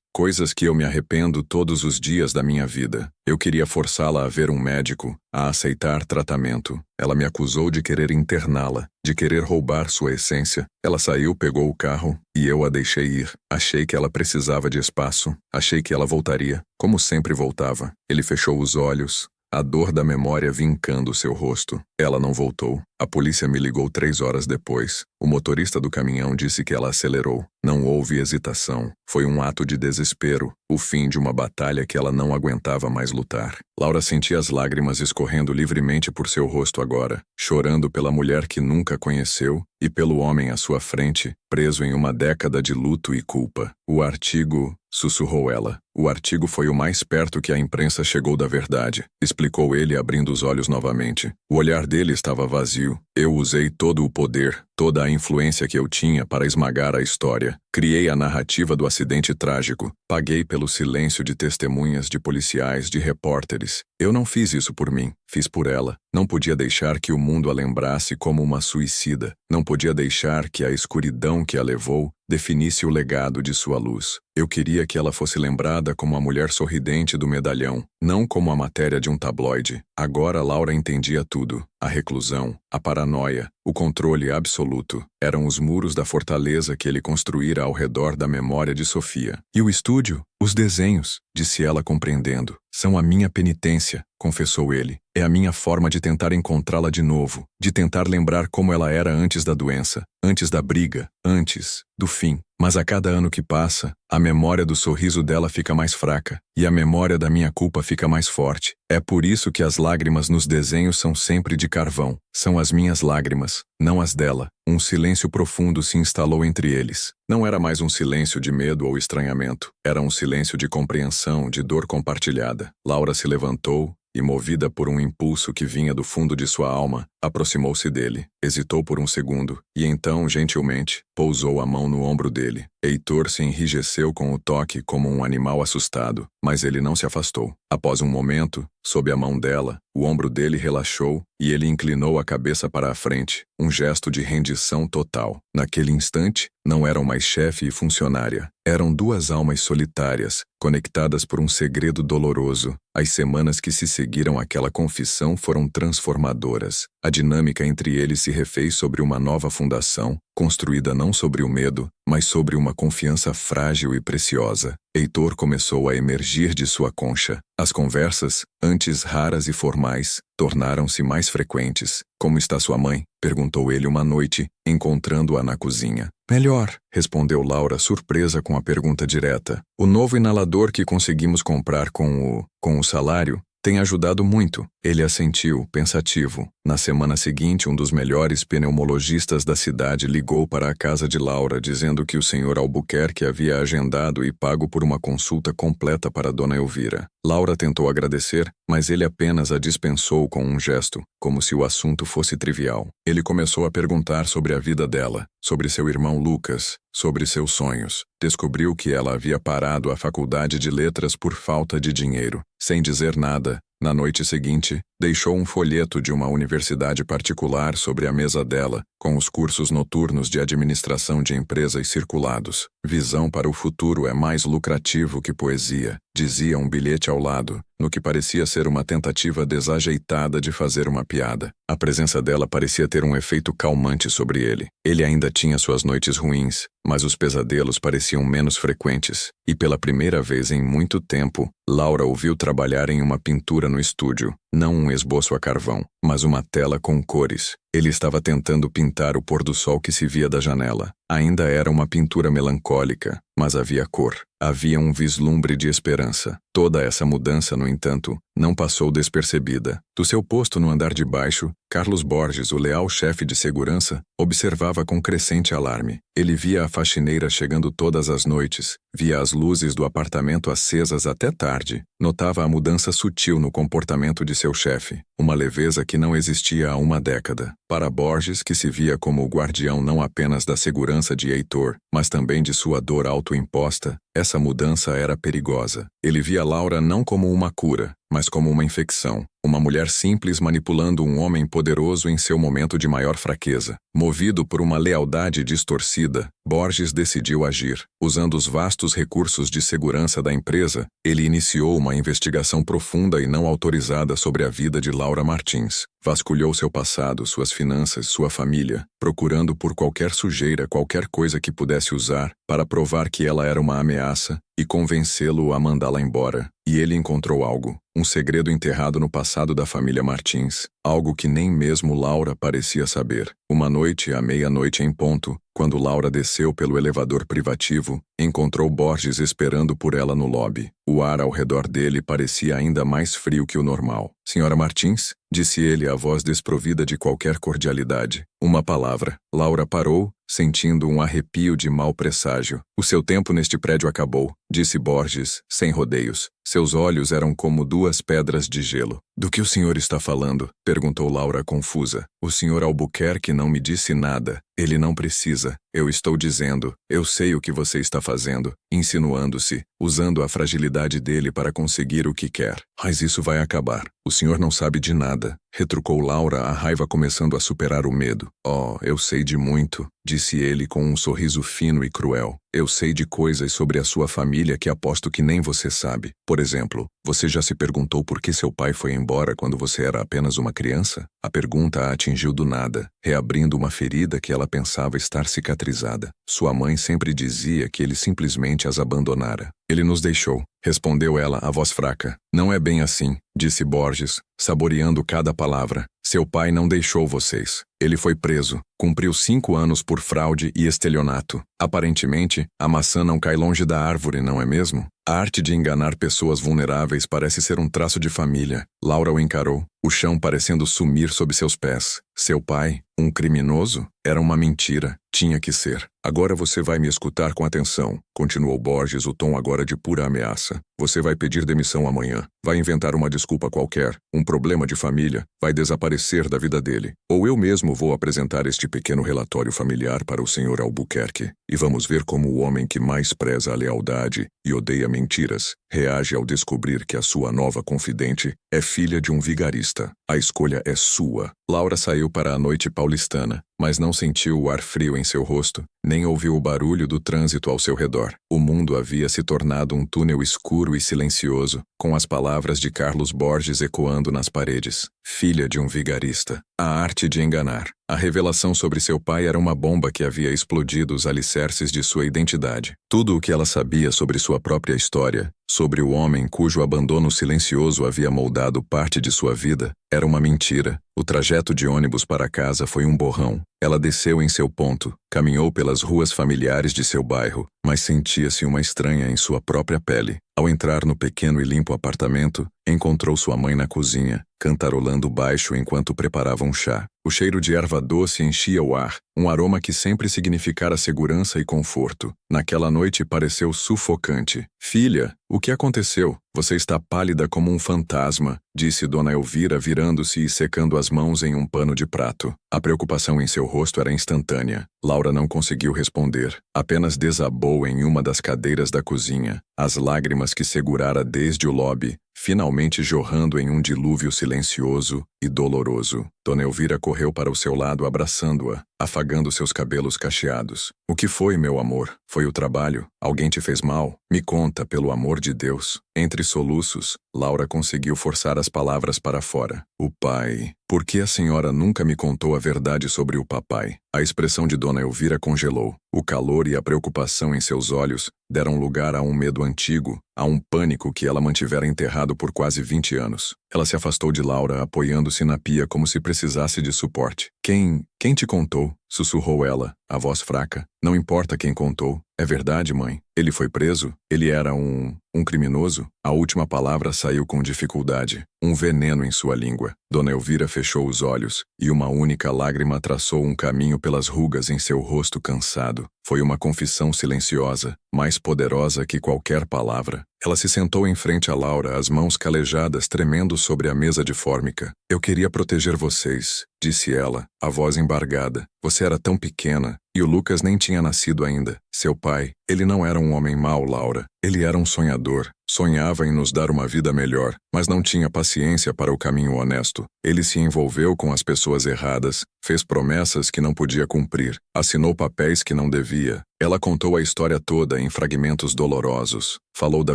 que eu me arrependo todos os dias da minha vida. Eu queria forçá-la a ver um médico, a aceitar tratamento. Ela me acusou de querer interná-la, de querer roubar sua essência. Ela saiu, pegou o carro, e eu a deixei ir. Achei que ela precisava de espaço. Achei que ela voltaria, como sempre voltava." Ele fechou os olhos, a dor da memória vincando seu rosto. "Ela não voltou. A polícia me ligou 3 horas depois. O motorista do caminhão disse que ela acelerou. Não houve hesitação. Foi um ato de desespero, o fim de uma batalha que ela não aguentava mais lutar." Laura sentia as lágrimas escorrendo livremente por seu rosto agora, chorando pela mulher que nunca conheceu e pelo homem à sua frente, preso em uma década de luto e culpa. "O artigo", sussurrou ela. "O artigo foi o mais perto que a imprensa chegou da verdade", explicou ele abrindo os olhos novamente. O olhar dele estava vazio. "Eu usei todo o poder, toda a influência que eu tinha para esmagar a história. Criei a narrativa do acidente trágico. Paguei pelo silêncio de testemunhas, de policiais, de repórteres. Eu não fiz isso por mim, fiz por ela. Não podia deixar que o mundo a lembrasse como uma suicida. Não podia deixar que a escuridão que a levou definisse o legado de sua luz. Eu queria que ela fosse lembrada como a mulher sorridente do medalhão, não como a matéria de um tabloide." Agora Laura entendia tudo. A reclusão, a paranoia, o controle absoluto. Eram os muros da fortaleza que ele construíra ao redor da memória de Sofia. E o estúdio? Os desenhos? disse ela compreendendo. São a minha penitência, confessou ele. É a minha forma de tentar encontrá-la de novo, de tentar lembrar como ela era antes da doença, antes da briga, antes do fim. Mas a cada ano que passa, a memória do sorriso dela fica mais fraca, e a memória da minha culpa fica mais forte. É por isso que as lágrimas nos desenhos são sempre de carvão. São as minhas lágrimas, não as dela. Um silêncio profundo se instalou entre eles. Não era mais um silêncio de medo ou estranhamento. Era um silêncio de compreensão, de dor compartilhada. Laura se levantou e, movida por um impulso que vinha do fundo de sua alma, aproximou-se dele. Hesitou por um segundo, e então, gentilmente, pousou a mão no ombro dele. Heitor se enrijeceu com o toque como um animal assustado, mas ele não se afastou. Após um momento, sob a mão dela, o ombro dele relaxou e ele inclinou a cabeça para a frente, um gesto de rendição total. Naquele instante, não eram mais chefe e funcionária. Eram duas almas solitárias, conectadas por um segredo doloroso. As semanas que se seguiram àquela confissão foram transformadoras. A dinâmica entre eles se refez sobre uma nova fundação, construída não sobre o medo, mas sobre uma confiança frágil e preciosa. Heitor começou a emergir de sua concha. As conversas, antes raras e formais, tornaram-se mais frequentes. Como está sua mãe? Perguntou ele uma noite, encontrando-a na cozinha. Melhor, respondeu Laura, surpresa com a pergunta direta. O novo inalador que conseguimos comprar com o salário tem ajudado muito. Ele assentiu, pensativo. Na semana seguinte, um dos melhores pneumologistas da cidade ligou para a casa de Laura, dizendo que o Sr. Albuquerque havia agendado e pago por uma consulta completa para Dona Elvira. Laura tentou agradecer, mas ele apenas a dispensou com um gesto, como se o assunto fosse trivial. Ele começou a perguntar sobre a vida dela, sobre seu irmão Lucas, sobre seus sonhos. Descobriu que ela havia parado a faculdade de letras por falta de dinheiro. Sem dizer nada, na noite seguinte, deixou um folheto de uma universidade particular sobre a mesa dela, com os cursos noturnos de administração de empresas circulados. Visão para o futuro é mais lucrativo que poesia, dizia um bilhete ao lado, no que parecia ser uma tentativa desajeitada de fazer uma piada. A presença dela parecia ter um efeito calmante sobre ele. Ele ainda tinha suas noites ruins, mas os pesadelos pareciam menos frequentes, e pela primeira vez em muito tempo, Laura o viu trabalhar em uma pintura no estúdio, não um esboço a carvão, mas uma tela com cores. Ele estava tentando pintar o pôr do sol que se via da janela. Ainda era uma pintura melancólica, mas havia cor. Havia um vislumbre de esperança. Toda essa mudança, no entanto, não passou despercebida. Do seu posto no andar de baixo, Carlos Borges, o leal chefe de segurança, observava com crescente alarme. Ele via a faxineira chegando todas as noites, via as luzes do apartamento acesas até tarde, notava a mudança sutil no comportamento de seu chefe, uma leveza que não existia há uma década. Para Borges, que se via como o guardião não apenas da segurança de Heitor, mas também de sua dor autoimposta, essa mudança era perigosa. Ele via Laura não como uma cura, mas como uma infecção. Uma mulher simples manipulando um homem poderoso em seu momento de maior fraqueza. Movido por uma lealdade distorcida, Borges decidiu agir. Usando os vastos recursos de segurança da empresa, ele iniciou uma investigação profunda e não autorizada sobre a vida de Laura Martins. Vasculhou seu passado, suas finanças, sua família, procurando por qualquer sujeira, qualquer coisa que pudesse usar para provar que ela era uma ameaça e convencê-lo a mandá-la embora. E ele encontrou algo, um segredo enterrado no passado da família Martins, algo que nem mesmo Laura parecia saber. Uma noite, à meia-noite em ponto, quando Laura desceu pelo elevador privativo, encontrou Borges esperando por ela no lobby. O ar ao redor dele parecia ainda mais frio que o normal. Senhora Martins, disse ele, a voz desprovida de qualquer cordialidade. Uma palavra. Laura parou, sentindo um arrepio de mau presságio. O seu tempo neste prédio acabou, disse Borges, sem rodeios. Seus olhos eram como duas pedras de gelo. Do que o senhor está falando? Perguntou Laura confusa. O senhor Albuquerque não me disse nada. Ele não precisa. Eu estou dizendo. Eu sei o que você está fazendo. Insinuando-se, usando a fragilidade dele para conseguir o que quer. Mas isso vai acabar. O senhor não sabe de nada. Retrucou Laura, a raiva começando a superar o medo. Oh, eu sei de muito, disse ele com um sorriso fino e cruel. Eu sei de coisas sobre a sua família que aposto que nem você sabe. Por exemplo, você já se perguntou por que seu pai foi embora quando você era apenas uma criança? A pergunta a atingiu do nada, reabrindo uma ferida que ela pensava estar cicatrizada. Sua mãe sempre dizia que ele simplesmente as abandonara. Ele nos deixou, respondeu ela, a voz fraca. Não é bem assim, disse Borges, saboreando cada palavra. Seu pai não deixou vocês. Ele foi preso, cumpriu 5 anos por fraude e estelionato. Aparentemente, a maçã não cai longe da árvore, não é mesmo? A arte de enganar pessoas vulneráveis parece ser um traço de família. Laura o encarou, o chão parecendo sumir sob seus pés. Seu pai, um criminoso? Era uma mentira. Tinha que ser. Agora você vai me escutar com atenção, continuou Borges, o tom agora de pura ameaça. Você vai pedir demissão amanhã. Vai inventar uma desculpa qualquer, um problema de família, vai desaparecer da vida dele. Ou eu mesmo vou apresentar este pequeno relatório familiar para o Sr. Albuquerque. E vamos ver como o homem que mais preza a lealdade e odeia mentiras reage ao descobrir que a sua nova confidente é filha de um vigarista. A escolha é sua. Laura saiu para a noite paulistana, mas não sentiu o ar frio em seu rosto, nem ouviu o barulho do trânsito ao seu redor. O mundo havia se tornado um túnel escuro e silencioso, com as palavras de Carlos Borges ecoando nas paredes. Filha de um vigarista. A arte de enganar. A revelação sobre seu pai era uma bomba que havia explodido os alicerces de sua identidade. Tudo o que ela sabia sobre sua própria história, sobre o homem cujo abandono silencioso havia moldado parte de sua vida, era uma mentira. O trajeto de ônibus para casa foi um borrão. Ela desceu em seu ponto, caminhou pelas ruas familiares de seu bairro, mas sentia-se uma estranha em sua própria pele. Ao entrar no pequeno e limpo apartamento, encontrou sua mãe na cozinha, cantarolando baixo enquanto preparava um chá. O cheiro de erva doce enchia o ar, um aroma que sempre significara segurança e conforto. Naquela noite pareceu sufocante. Filha, o que aconteceu? Você está pálida como um fantasma, disse Dona Elvira virando-se e secando as mãos em um pano de prato. A preocupação em seu rosto era instantânea. Laura não conseguiu responder. Apenas desabou em uma das cadeiras da cozinha. As lágrimas que segurara desde o lobby, finalmente jorrando em um dilúvio silencioso e doloroso. Dona Elvira correu para o seu lado abraçando-a, afagando seus cabelos cacheados. O que foi, meu amor? Foi o trabalho? Alguém te fez mal? Me conta, pelo amor de Deus. Entre soluços, Laura conseguiu forçar as palavras para fora. O pai. Por que a senhora nunca me contou a verdade sobre o papai? A expressão de Dona Elvira congelou. O calor e a preocupação em seus olhos deram lugar a um medo antigo, a um pânico que ela mantivera enterrado por quase 20 anos. Ela se afastou de Laura, apoiando-se na pia como se precisasse de suporte. Quem te contou? Sussurrou ela, a voz fraca. Não importa quem contou. É verdade, mãe. Ele foi preso? Ele era um criminoso? A última palavra saiu com dificuldade. Um veneno em sua língua. Dona Elvira fechou os olhos, e uma única lágrima traçou um caminho pelas rugas em seu rosto cansado. Foi uma confissão silenciosa, mais poderosa que qualquer palavra. Ela se sentou em frente a Laura, as mãos calejadas tremendo sobre a mesa de fórmica. Eu queria proteger vocês, disse ela, a voz embargada. Você era tão pequena, e o Lucas nem tinha nascido ainda. Seu pai, ele não era um homem mau, Laura. Ele era um sonhador. Sonhava em nos dar uma vida melhor, mas não tinha paciência para o caminho honesto. Ele se envolveu com as pessoas erradas, fez promessas que não podia cumprir, assinou papéis que não devia. Ela contou a história toda em fragmentos dolorosos. Falou da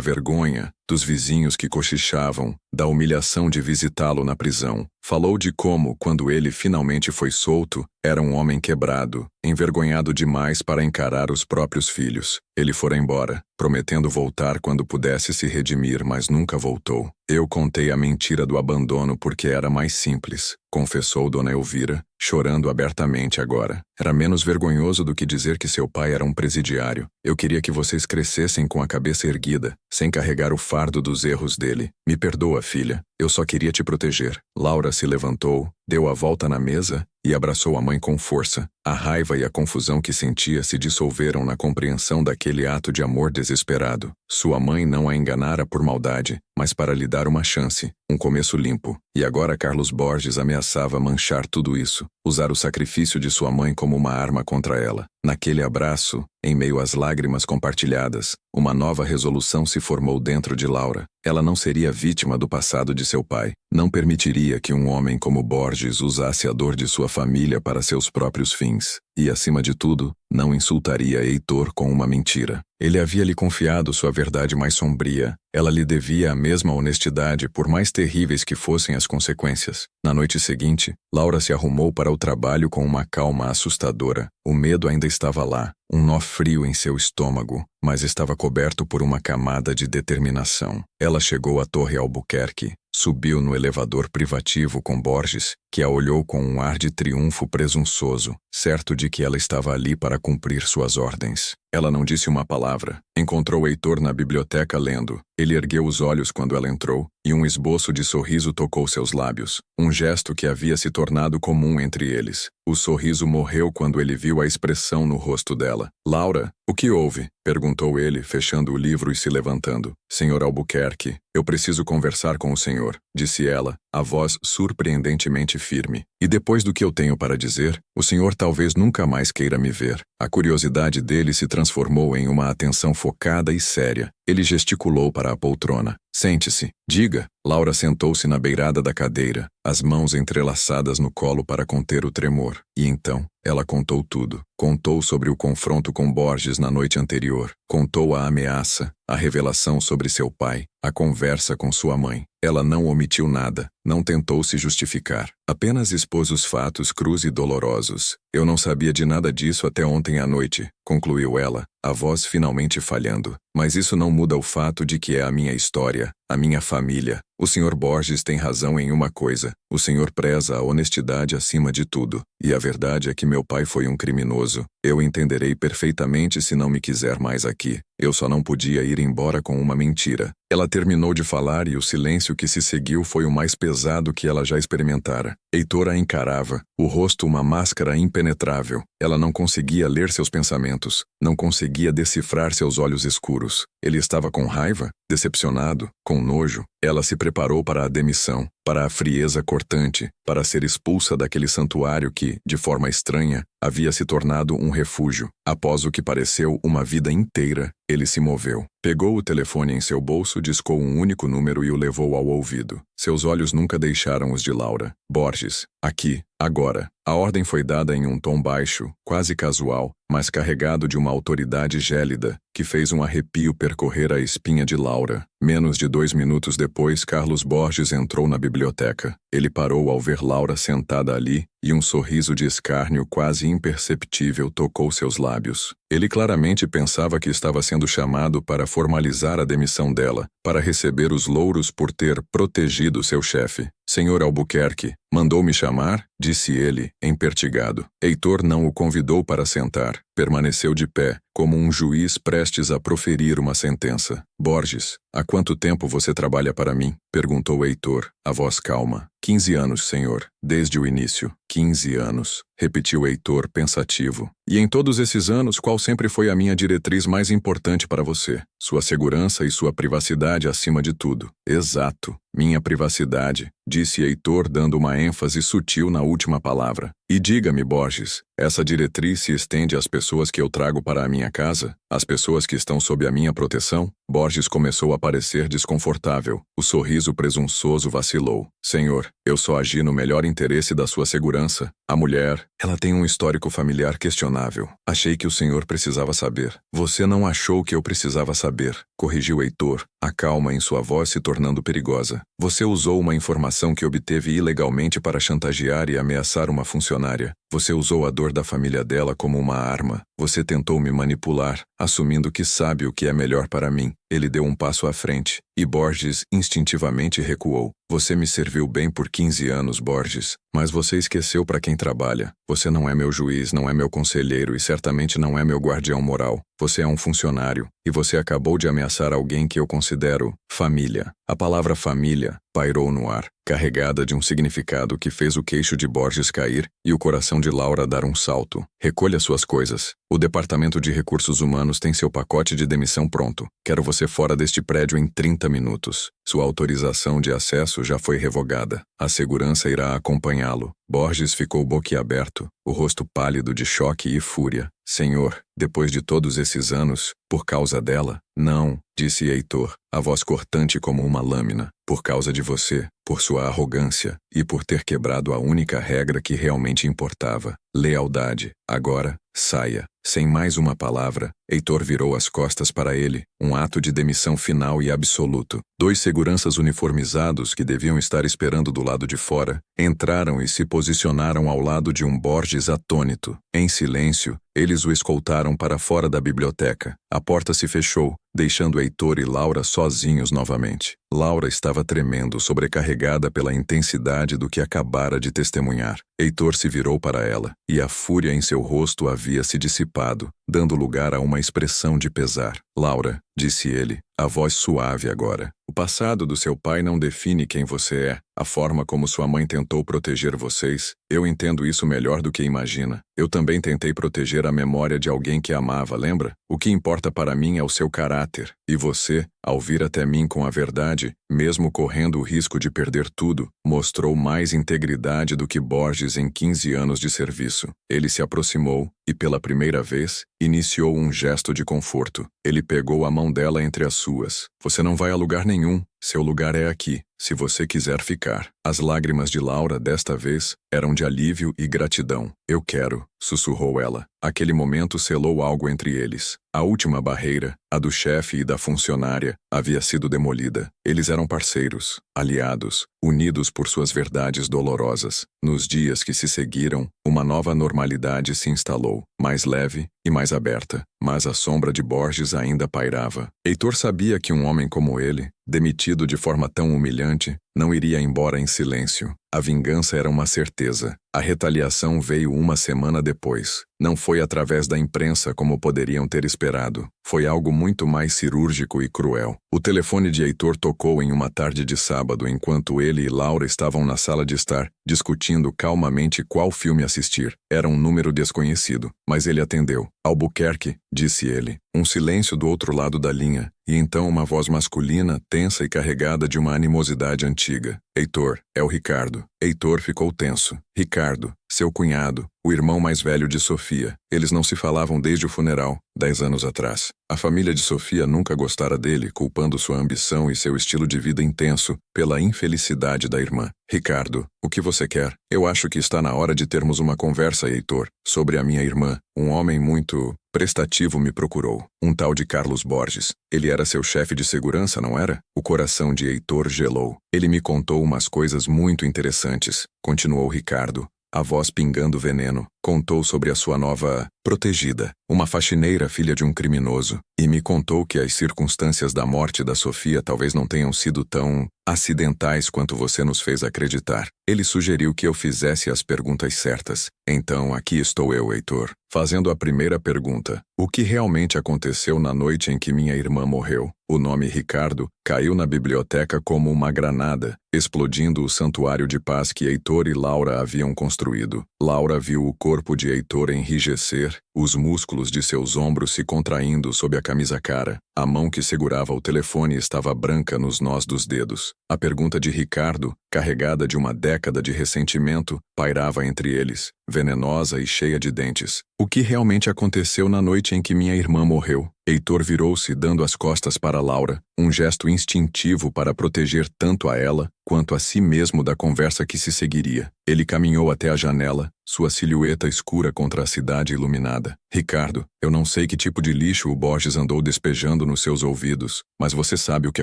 vergonha, dos vizinhos que cochichavam, da humilhação de visitá-lo na prisão. Falou de como, quando ele finalmente foi solto, era um homem quebrado, envergonhado demais para encarar os próprios filhos. Ele fora embora, prometendo voltar quando pudesse se redimir, mas nunca voltou. Eu contei a mentira do abandono porque era mais simples, confessou Dona Elvira, chorando abertamente agora. Era menos vergonhoso do que dizer que seu pai era um presidiário. Eu queria que vocês crescessem com a cabeça erguida, sem carregar o fardo dos erros dele. Me perdoa, filha. Eu só queria te proteger. Laura se levantou, deu a volta na mesa e abraçou a mãe com força. A raiva e a confusão que sentia se dissolveram na compreensão daquele ato de amor desesperado. Sua mãe não a enganara por maldade, mas para lhe dar uma chance, um começo limpo. E agora Carlos Borges ameaçava manchar tudo isso, usar o sacrifício de sua mãe como uma arma contra ela. Naquele abraço, em meio às lágrimas compartilhadas, uma nova resolução se formou dentro de Laura. Ela não seria vítima do passado de seu pai. Não permitiria que um homem como Borges usasse a dor de sua família para seus próprios fins. E, acima de tudo, não insultaria Heitor com uma mentira. Ele havia lhe confiado sua verdade mais sombria. Ela lhe devia a mesma honestidade, por mais terríveis que fossem as consequências. Na noite seguinte, Laura se arrumou para o trabalho com uma calma assustadora. O medo ainda estava lá, um nó frio em seu estômago, mas estava coberto por uma camada de determinação. Ela chegou à Torre Albuquerque, subiu no elevador privativo com Borges, que a olhou com um ar de triunfo presunçoso, certo de que ela estava ali para cumprir suas ordens. Ela não disse uma palavra. Encontrou Heitor na biblioteca lendo. Ele ergueu os olhos quando ela entrou, e um esboço de sorriso tocou seus lábios, um gesto que havia se tornado comum entre eles. O sorriso morreu quando ele viu a expressão no rosto dela. Laura, o que houve? Perguntou ele, fechando o livro e se levantando. Senhor Albuquerque, eu preciso conversar com o senhor, disse ela, a voz surpreendentemente firme. E depois do que eu tenho para dizer, o senhor talvez nunca mais queira me ver. A curiosidade dele se transformou em uma atenção focada e séria. Ele gesticulou para a poltrona. Sente-se. Diga. Laura sentou-se na beirada da cadeira, as mãos entrelaçadas no colo para conter o tremor. E então, ela contou tudo. Contou sobre o confronto com Borges na noite anterior. Contou a ameaça, a revelação sobre seu pai, a conversa com sua mãe. Ela não omitiu nada, não tentou se justificar. Apenas expôs os fatos crus e dolorosos. Eu não sabia de nada disso até ontem à noite, concluiu ela, a voz finalmente falhando. Mas isso não muda o fato de que é a minha história, a minha família. O Sr. Borges tem razão em uma coisa. O senhor preza a honestidade acima de tudo. E a verdade é que meu pai foi um criminoso. Eu entenderei perfeitamente se não me quiser mais aqui. Eu só não podia ir embora com uma mentira. Ela terminou de falar e o silêncio que se seguiu foi o mais pesado que ela já experimentara. Heitor a encarava, o rosto uma máscara impenetrável. Ela não conseguia ler seus pensamentos, não conseguia decifrar seus olhos escuros. Ele estava com raiva, decepcionado, com nojo. Ela se preparou para a demissão, para a frieza cortante, para ser expulsa daquele santuário que, de forma estranha, havia se tornado um refúgio. Após o que pareceu uma vida inteira, ele se moveu. Pegou o telefone em seu bolso, discou um único número e o levou ao ouvido. Seus olhos nunca deixaram os de Laura. Borges. Aqui. Agora. A ordem foi dada em um tom baixo, quase casual, mas carregado de uma autoridade gélida, que fez um arrepio percorrer a espinha de Laura. Menos de 2 minutos depois, Carlos Borges entrou na biblioteca. Ele parou ao ver Laura sentada ali, e um sorriso de escárnio quase imperceptível tocou seus lábios. Ele claramente pensava que estava sendo chamado para formalizar a demissão dela, para receber os louros por ter protegido seu chefe. Senhor Albuquerque, mandou me chamar? Disse ele, empertigado. Heitor não o convidou para sentar. Permaneceu de pé, como um juiz prestes a proferir uma sentença. Borges, há quanto tempo você trabalha para mim? Perguntou Heitor, a voz calma. 15 anos, senhor. Desde o início. 15 anos. Repetiu Heitor, pensativo. E em todos esses anos, qual sempre foi a minha diretriz mais importante para você? Sua segurança e sua privacidade acima de tudo. Exato. Minha privacidade, disse Heitor, dando uma ênfase sutil na última palavra. E diga-me, Borges, essa diretriz se estende às pessoas que eu trago para a minha casa? Às pessoas que estão sob a minha proteção? Borges começou a parecer desconfortável. O sorriso presunçoso vacilou. Senhor, eu só agi no melhor interesse da sua segurança. A mulher, ela tem um histórico familiar questionável. Achei que o senhor precisava saber. Você não achou que eu precisava saber, corrigiu Heitor, a calma em sua voz se tornando perigosa. Você usou uma informação que obteve ilegalmente para chantagear e ameaçar uma funcionária. Você usou a dor da família dela como uma arma. Você tentou me manipular, assumindo que sabe o que é melhor para mim. Ele deu um passo à frente, e Borges instintivamente recuou. Você me serviu bem por 15 anos, Borges, mas você esqueceu para quem trabalha. Você não é meu juiz, não é meu conselheiro e certamente não é meu guardião moral. Você é um funcionário, e você acabou de ameaçar alguém que eu considero família. A palavra família pairou no ar, carregada de um significado que fez o queixo de Borges cair e o coração de Laura dar um salto. Recolha suas coisas. O Departamento de Recursos Humanos tem seu pacote de demissão pronto. Quero você fora deste prédio em 30 minutos. Sua autorização de acesso já foi revogada. A segurança irá acompanhá-lo. Borges ficou boquiaberto, o rosto pálido de choque e fúria. Senhor, depois de todos esses anos, por causa dela? Não, disse Heitor, a voz cortante como uma lâmina. Por causa de você, por sua arrogância e por ter quebrado a única regra que realmente importava: lealdade. Agora, saia. Sem mais uma palavra, Heitor virou as costas para ele, um ato de demissão final e absoluto. 2 seguranças uniformizados que deviam estar esperando do lado de fora, entraram e se posicionaram ao lado de um Borges atônito. Em silêncio, eles o escoltaram para fora da biblioteca. A porta se fechou, deixando Heitor e Laura sozinhos novamente. Laura estava tremendo, sobrecarregada pela intensidade do que acabara de testemunhar. Heitor se virou para ela, e a fúria em seu rosto havia se dissipado, dando lugar a uma expressão de pesar. Laura, disse ele, a voz suave agora. O passado do seu pai não define quem você é. A forma como sua mãe tentou proteger vocês, eu entendo isso melhor do que imagina. Eu também tentei proteger a memória de alguém que amava, lembra? O que importa para mim é o seu caráter. E você, ao vir até mim com a verdade, mesmo correndo o risco de perder tudo, mostrou mais integridade do que Borges em 15 anos de serviço. Ele se aproximou e, pela primeira vez, iniciou um gesto de conforto. Ele pegou a mão dela entre as suas. Você não vai a lugar nenhum. Seu lugar é aqui, se você quiser ficar. As lágrimas de Laura, desta vez, eram de alívio e gratidão. Eu quero, sussurrou ela. Aquele momento selou algo entre eles. A última barreira, a do chefe e da funcionária, havia sido demolida. Eles eram parceiros, aliados, unidos por suas verdades dolorosas. Nos dias que se seguiram, uma nova normalidade se instalou, mais leve e mais aberta. Mas a sombra de Borges ainda pairava. Heitor sabia que um homem como ele, demitido de forma tão humilhante, não iria embora em silêncio. A vingança era uma certeza. A retaliação veio uma semana depois. Não foi através da imprensa como poderiam ter esperado. Foi algo muito mais cirúrgico e cruel. O telefone de Heitor tocou em uma tarde de sábado enquanto ele e Laura estavam na sala de estar, discutindo calmamente qual filme assistir. Era um número desconhecido, mas ele atendeu. Albuquerque, disse ele. Um silêncio do outro lado da linha, e então uma voz masculina, tensa e carregada de uma animosidade antiga. Heitor, é o Ricardo. Heitor ficou tenso. Ricardo, seu cunhado, o irmão mais velho de Sofia. Eles não se falavam desde o funeral, 10 anos atrás. A família de Sofia nunca gostara dele, culpando sua ambição e seu estilo de vida intenso pela infelicidade da irmã. Ricardo, o que você quer? Eu acho que está na hora de termos uma conversa, Heitor, sobre a minha irmã. Um homem muito prestativo me procurou. Um tal de Carlos Borges. Ele era seu chefe de segurança, não era? O coração de Heitor gelou. Ele me contou umas coisas muito interessantes, continuou Ricardo, a voz pingando veneno. Contou sobre a sua nova protegida, uma faxineira filha de um criminoso, e me contou que as circunstâncias da morte da Sofia talvez não tenham sido tão acidentais quanto você nos fez acreditar. Ele sugeriu que eu fizesse as perguntas certas. Então aqui estou eu, Heitor, fazendo a primeira pergunta. O que realmente aconteceu na noite em que minha irmã morreu? O nome Ricardo caiu na biblioteca como uma granada, explodindo o santuário de paz que Heitor e Laura haviam construído. Laura viu o corpo de Heitor enrijecer, os músculos de seus ombros se contraindo sob a camisa cara. A mão que segurava o telefone estava branca nos nós dos dedos. A pergunta de Ricardo, carregada de uma década de ressentimento, pairava entre eles, venenosa e cheia de dentes. O que realmente aconteceu na noite em que minha irmã morreu? Heitor virou-se, dando as costas para Laura, um gesto instintivo para proteger tanto a ela quanto a si mesmo da conversa que se seguiria. Ele caminhou até a janela, sua silhueta escura contra a cidade iluminada. Ricardo, eu não sei que tipo de lixo o Borges andou despejando nos seus ouvidos, mas você sabe o que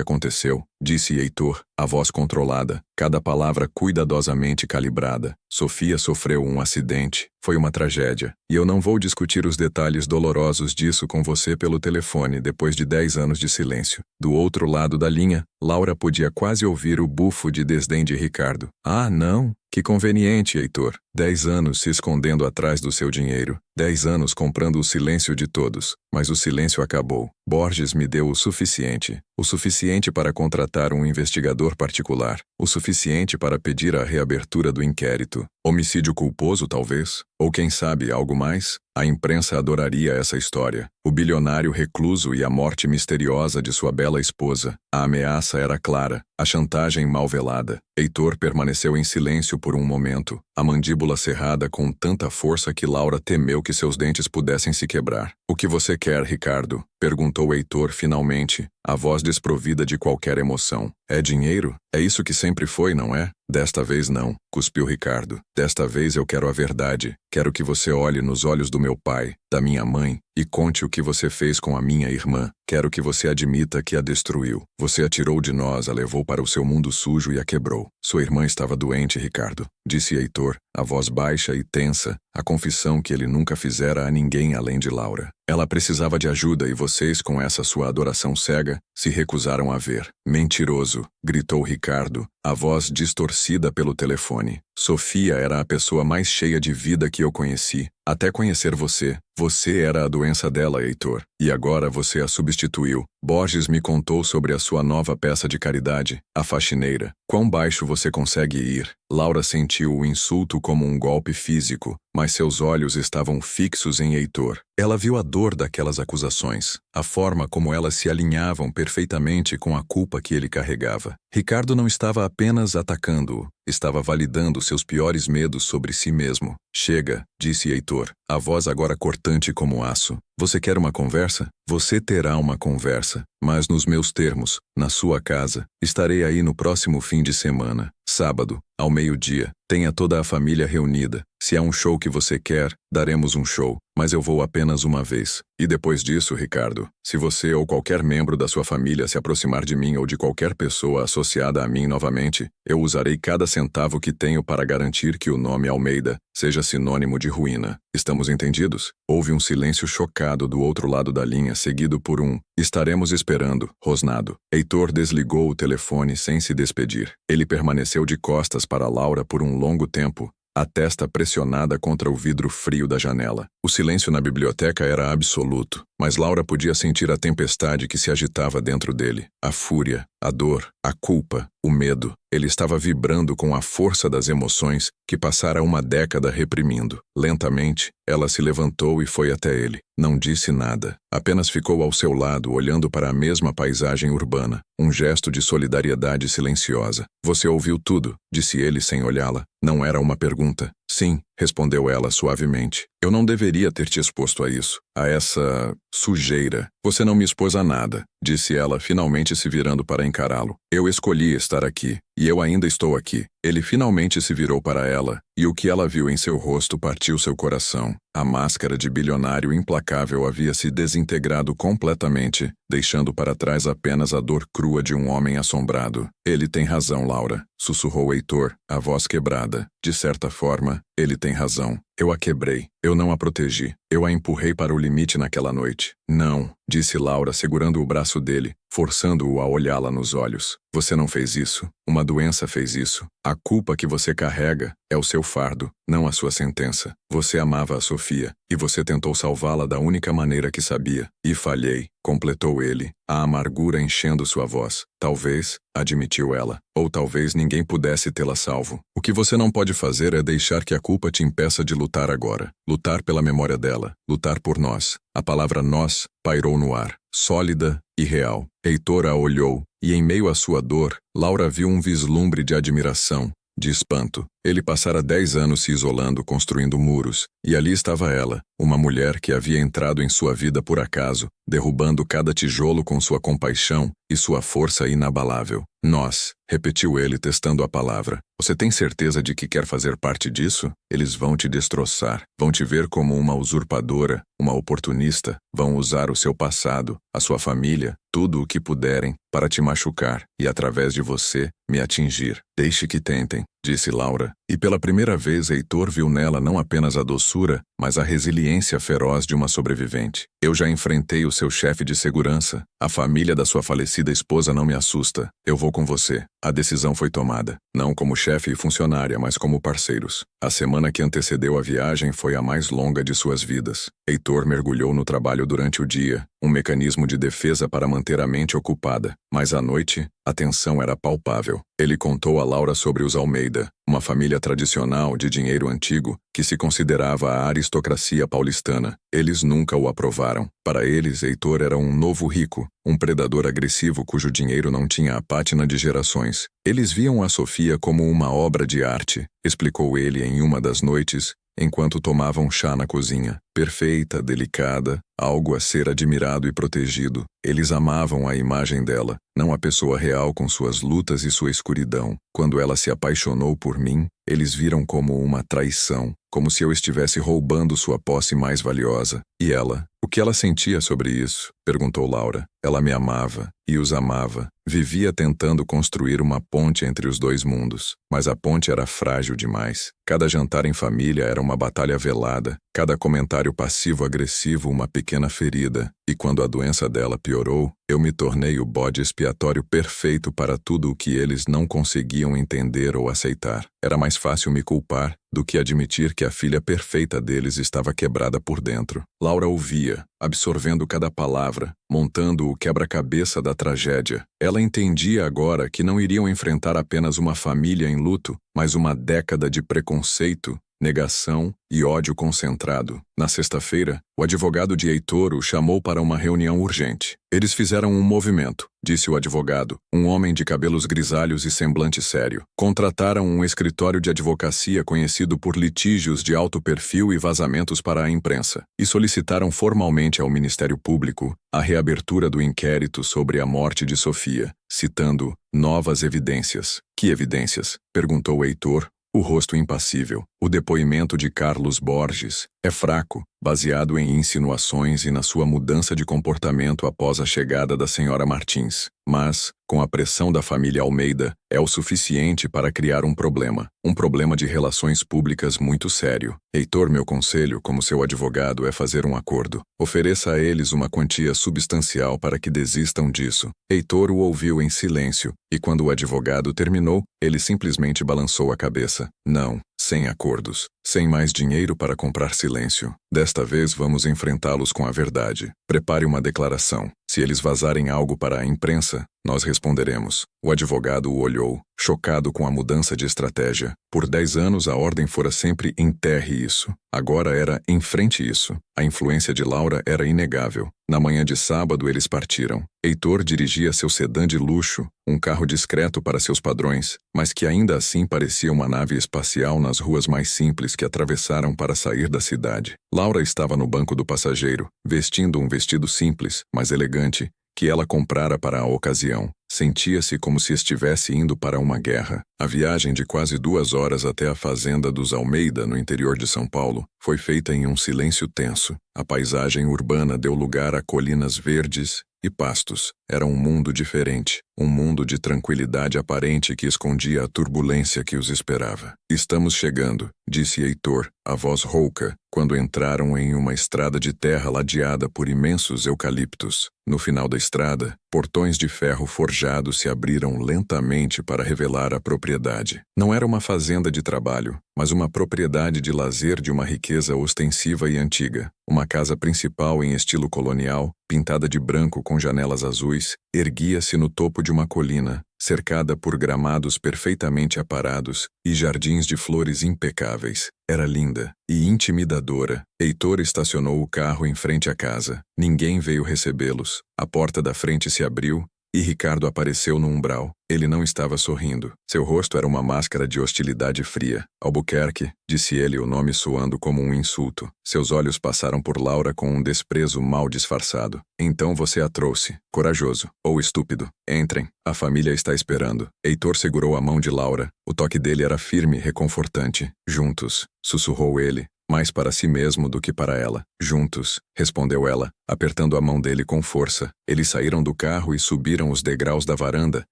aconteceu, disse Heitor, a voz controlada, cada palavra cuidadosamente calibrada. Sofia sofreu um acidente. Foi uma tragédia. E eu não vou discutir os detalhes dolorosos disso com você pelo telefone depois de 10 anos de silêncio. Do outro lado da linha, Laura podia quase ouvir o bufo de desdém de Ricardo. Ah, não? Que conveniente, Heitor. 10 anos se escondendo atrás do seu dinheiro. 10 anos comprando o silêncio de todos. Mas o silêncio acabou. Borges me deu o suficiente. O suficiente para contratar um investigador particular. O suficiente para pedir a reabertura do inquérito. Homicídio culposo, talvez? Ou quem sabe, algo mais? A imprensa adoraria essa história. O bilionário recluso e a morte misteriosa de sua bela esposa. A ameaça era clara. A chantagem mal velada. Heitor permaneceu em silêncio por um momento, a mandíbula cerrada com tanta força que Laura temeu que seus dentes pudessem se quebrar. O que você quer, Ricardo? Perguntou Heitor finalmente, a voz desprovida de qualquer emoção. É dinheiro? É isso que sempre foi, não é? Desta vez não, cuspiu Ricardo. Desta vez eu quero a verdade. Quero que você olhe nos olhos do meu pai, da minha mãe, e conte o que você fez com a minha irmã. Quero que você admita que a destruiu. Você a tirou de nós, a levou para o seu mundo sujo e a quebrou. Sua irmã estava doente, Ricardo, disse Heitor, a voz baixa e tensa, a confissão que ele nunca fizera a ninguém além de Laura. Ela precisava de ajuda e vocês, com essa sua adoração cega, se recusaram a ver. Mentiroso, gritou Ricardo, a voz distorcida pelo telefone. Sofia era a pessoa mais cheia de vida que eu conheci. Até conhecer você. Você era a doença dela, Heitor. E agora você a substituiu. Borges me contou sobre a sua nova peça de caridade, a faxineira. Quão baixo você consegue ir? Laura sentiu o insulto como um golpe físico, mas seus olhos estavam fixos em Heitor. Ela viu a dor daquelas acusações, a forma como elas se alinhavam perfeitamente com a culpa que ele carregava. Ricardo não estava apenas atacando-o, estava validando seus piores medos sobre si mesmo. Chega, disse Heitor, a voz agora cortante como aço. Você quer uma conversa? Você terá uma conversa, mas nos meus termos, na sua casa. Estarei aí no próximo fim de semana, sábado, ao meio-dia. Tenha toda a família reunida. Se há um show que você quer, daremos um show, mas eu vou apenas uma vez. E depois disso, Ricardo, se você ou qualquer membro da sua família se aproximar de mim ou de qualquer pessoa associada a mim novamente, eu usarei cada centavo que tenho para garantir que o nome Almeida seja sinônimo de ruína. Estamos entendidos? Houve um silêncio chocado do outro lado da linha, seguido por um "estaremos esperando", rosnado. Heitor desligou o telefone sem se despedir. Ele permaneceu de costas para Laura por um longo tempo, a testa pressionada contra o vidro frio da janela. O silêncio na biblioteca era absoluto, mas Laura podia sentir a tempestade que se agitava dentro dele. A fúria, a dor, a culpa, o medo. Ele estava vibrando com a força das emoções que passara uma década reprimindo. Lentamente, ela se levantou e foi até ele. Não disse nada. Apenas ficou ao seu lado, olhando para a mesma paisagem urbana. Um gesto de solidariedade silenciosa. Você ouviu tudo, disse ele sem olhá-la. Não era uma pergunta. Sim, respondeu ela suavemente. Eu não deveria ter te exposto a isso, a essa sujeira. Você não me expôs a nada, disse ela, finalmente se virando para encará-lo. Eu escolhi estar aqui, e eu ainda estou aqui. Ele finalmente se virou para ela, e o que ela viu em seu rosto partiu seu coração. A máscara de bilionário implacável havia se desintegrado completamente, deixando para trás apenas a dor crua de um homem assombrado. Ele tem razão, Laura, sussurrou Heitor, a voz quebrada. De certa forma, ele tem razão. Eu a quebrei. Eu não a protegi. Eu a empurrei para o limite naquela noite. Não, disse Laura segurando o braço dele, forçando-o a olhá-la nos olhos. Você não fez isso. Uma doença fez isso. A culpa que você carrega é o seu fardo, não a sua sentença. Você amava a Sofia, e você tentou salvá-la da única maneira que sabia. E falhei, completou ele, a amargura enchendo sua voz. Talvez, admitiu ela, ou talvez ninguém pudesse tê-la salvo. O que você não pode fazer é deixar que a culpa te impeça de lutar agora. Lutar pela memória dela, lutar por nós. A palavra nós pairou no ar, sólida e real. Heitor a olhou, e em meio à sua dor, Laura viu um vislumbre de admiração, de espanto. Ele passara 10 anos se isolando, construindo muros, e ali estava ela, uma mulher que havia entrado em sua vida por acaso, derrubando cada tijolo com sua compaixão e sua força inabalável. Nós, repetiu ele testando a palavra. Você tem certeza de que quer fazer parte disso? Eles vão te destroçar, vão te ver como uma usurpadora, uma oportunista, vão usar o seu passado, a sua família, tudo o que puderem, para te machucar e, através de você, me atingir. Deixe que tentem, disse Laura, e pela primeira vez Heitor viu nela não apenas a doçura, mas a resiliência feroz de uma sobrevivente. Eu já enfrentei o seu chefe de segurança. A família da sua falecida esposa não me assusta. Eu vou com você. A decisão foi tomada, não como chefe e funcionária, mas como parceiros. A semana que antecedeu a viagem foi a mais longa de suas vidas. Heitor mergulhou no trabalho durante o dia, um mecanismo de defesa para manter a mente ocupada. Mas à noite, a tensão era palpável. Ele contou a Laura sobre os Almeida, uma família tradicional de dinheiro antigo que se considerava a aristocracia paulistana. Eles nunca o aprovaram. Para eles, Heitor era um novo rico, um predador agressivo cujo dinheiro não tinha a pátina de gerações. Eles viam a Sofia como uma obra de arte, explicou ele em uma das noites enquanto tomavam chá na cozinha. Perfeita, delicada, algo a ser admirado e protegido. Eles amavam a imagem dela, não a pessoa real com suas lutas e sua escuridão. Quando ela se apaixonou por mim, eles viram como uma traição, como se eu estivesse roubando sua posse mais valiosa. E ela? O que ela sentia sobre isso? Perguntou Laura. Ela me amava, e os amava. Vivia tentando construir uma ponte entre os dois mundos, mas a ponte era frágil demais. Cada jantar em família era uma batalha velada, cada comentário passivo-agressivo uma pequena ferida, e quando a doença dela piorou, eu me tornei o bode expiatório perfeito para tudo o que eles não conseguiam entender ou aceitar. Era mais fácil me culpar do que admitir que a filha perfeita deles estava quebrada por dentro. Laura ouvia, absorvendo cada palavra, montando o quebra-cabeça da tragédia. Ela entendia agora que não iriam enfrentar apenas uma família em luto, mas uma década de preconceito, negação e ódio concentrado. Na sexta-feira, o advogado de Heitor o chamou para uma reunião urgente. Eles fizeram um movimento, disse o advogado, um homem de cabelos grisalhos e semblante sério. Contrataram um escritório de advocacia conhecido por litígios de alto perfil e vazamentos para a imprensa, e solicitaram formalmente ao Ministério Público a reabertura do inquérito sobre a morte de Sofia, citando novas evidências. Que evidências? Perguntou Heitor, o rosto impassível. O depoimento de Carlos Borges é fraco, baseado em insinuações e na sua mudança de comportamento após a chegada da senhora Martins. Mas, com a pressão da família Almeida, é o suficiente para criar um problema de relações públicas muito sério. Heitor, meu conselho, como seu advogado, é fazer um acordo. Ofereça a eles uma quantia substancial para que desistam disso. Heitor o ouviu em silêncio, e quando o advogado terminou, ele simplesmente balançou a cabeça. Não. Sem acordos, sem mais dinheiro para comprar silêncio. Desta vez vamos enfrentá-los com a verdade. Prepare uma declaração. Se eles vazarem algo para a imprensa, nós responderemos. O advogado o olhou, chocado com a mudança de estratégia. Por 10 anos a ordem fora sempre enterre isso. Agora era enfrente isso. A influência de Laura era inegável. Na manhã de sábado eles partiram. Heitor dirigia seu sedã de luxo, um carro discreto para seus padrões, mas que ainda assim parecia uma nave espacial nas ruas mais simples que atravessaram para sair da cidade. Laura estava no banco do passageiro, vestindo um vestido simples, mas elegante, que ela comprara para a ocasião. Sentia-se como se estivesse indo para uma guerra. A viagem de quase 2 horas até a fazenda dos Almeida, no interior de São Paulo, foi feita em um silêncio tenso. A paisagem urbana deu lugar a colinas verdes e pastos. Era um mundo diferente, um mundo de tranquilidade aparente que escondia a turbulência que os esperava. Estamos chegando, disse Heitor, a voz rouca, quando entraram em uma estrada de terra ladeada por imensos eucaliptos. No final da estrada, portões de ferro forjado se abriram lentamente para revelar a propriedade. Não era uma fazenda de trabalho, mas uma propriedade de lazer de uma riqueza ostensiva e antiga. Uma casa principal em estilo colonial, pintada de branco com janelas azuis, erguia-se no topo de uma colina, cercada por gramados perfeitamente aparados e jardins de flores impecáveis. Era linda e intimidadora. Heitor estacionou o carro em frente à casa. Ninguém veio recebê-los. A porta da frente se abriu e Ricardo apareceu no umbral. Ele não estava sorrindo. Seu rosto era uma máscara de hostilidade fria. Albuquerque, disse ele, o nome soando como um insulto. Seus olhos passaram por Laura com um desprezo mal disfarçado. Então você a trouxe. Corajoso. Ou estúpido. Entrem. A família está esperando. Heitor segurou a mão de Laura. O toque dele era firme e reconfortante. Juntos, sussurrou ele, mais para si mesmo do que para ela. Juntos, respondeu ela, apertando a mão dele com força. Eles saíram do carro e subiram os degraus da varanda,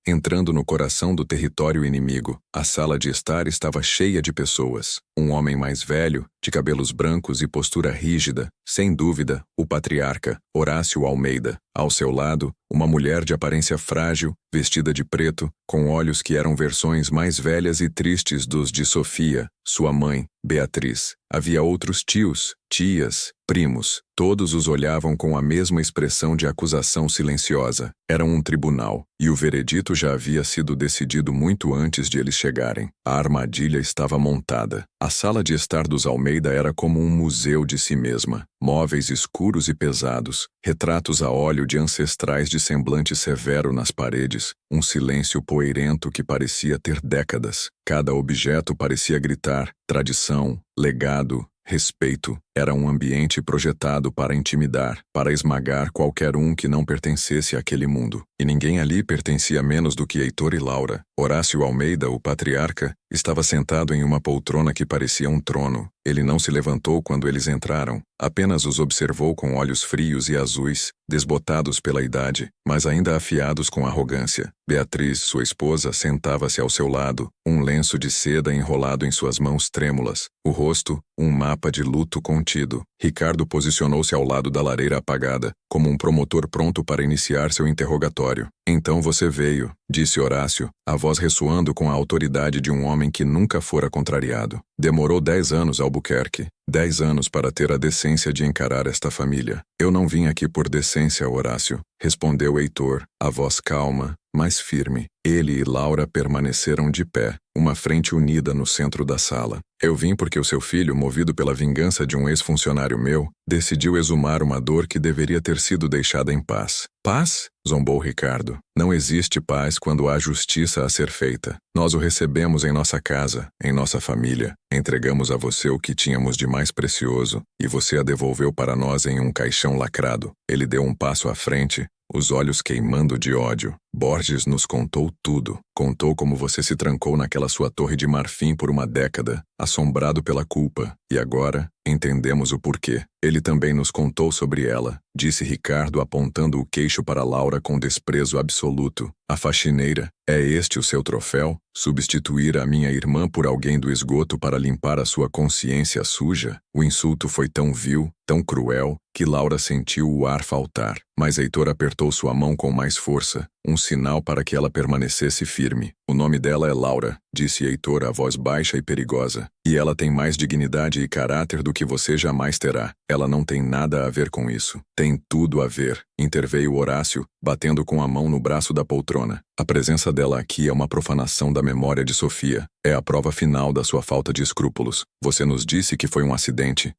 entrando no coração do território inimigo. A sala de estar estava cheia de pessoas. Um homem mais velho, de cabelos brancos e postura rígida, sem dúvida, o patriarca, Horácio Almeida. Ao seu lado, uma mulher de aparência frágil, vestida de preto, com olhos que eram versões mais velhas e tristes dos de Sofia, sua mãe, Beatriz. Havia outros tios, tias, primos. Todos os olhavam com a mesma expressão de acusação silenciosa. Era um tribunal, e o veredito já havia sido decidido muito antes de eles chegarem. A armadilha estava montada. A sala de estar dos Almeida era como um museu de si mesma. Móveis escuros e pesados, retratos a óleo de ancestrais de semblante severo nas paredes, um silêncio poeirento que parecia ter décadas. Cada objeto parecia gritar tradição, legado, respeito. Era um ambiente projetado para intimidar, para esmagar qualquer um que não pertencesse àquele mundo. E ninguém ali pertencia menos do que Heitor e Laura. Horácio Almeida, o patriarca, estava sentado em uma poltrona que parecia um trono. Ele não se levantou quando eles entraram, apenas os observou com olhos frios e azuis, desbotados pela idade, mas ainda afiados com arrogância. Beatriz, sua esposa, sentava-se ao seu lado, um lenço de seda enrolado em suas mãos trêmulas, o rosto, um mapa de luto contido. Ricardo posicionou-se ao lado da lareira apagada, como um promotor pronto para iniciar seu interrogatório. Então você veio, disse Horácio, a voz ressoando com a autoridade de um homem que nunca fora contrariado. Demorou 10 anos, Albuquerque. 10 anos para ter a decência de encarar esta família. Eu não vim aqui por decência, Horácio, respondeu Heitor, a voz calma, mas firme. Ele e Laura permaneceram de pé, uma frente unida no centro da sala. Eu vim porque o seu filho, movido pela vingança de um ex-funcionário meu, decidiu exumar uma dor que deveria ter sido deixada em paz. Paz? Zombou Ricardo. Não existe paz quando há justiça a ser feita. Nós o recebemos em nossa casa, em nossa família. Entregamos a você o que tínhamos de mais precioso, e você a devolveu para nós em um caixão lacrado. Ele deu um passo à frente, os olhos queimando de ódio. Borges nos contou tudo. Contou como você se trancou naquela sua torre de marfim por uma década, assombrado pela culpa. E agora, entendemos o porquê. Ele também nos contou sobre ela, disse Ricardo apontando o queixo para Laura com desprezo absoluto. A faxineira, é este o seu troféu? Substituir a minha irmã por alguém do esgoto para limpar a sua consciência suja? O insulto foi tão vil, tão cruel, que Laura sentiu o ar faltar. Mas Heitor apertou sua mão com mais força, um sinal para que ela permanecesse firme. O nome dela é Laura, disse Heitor a voz baixa e perigosa. E ela tem mais dignidade e caráter do que você jamais terá. Ela não tem nada a ver com isso. Tem tudo a ver, interveio Horácio, batendo com a mão no braço da poltrona. A presença dela aqui é uma profanação da memória de Sofia. É a prova final da sua falta de escrúpulos. Você nos disse que foi um acidente,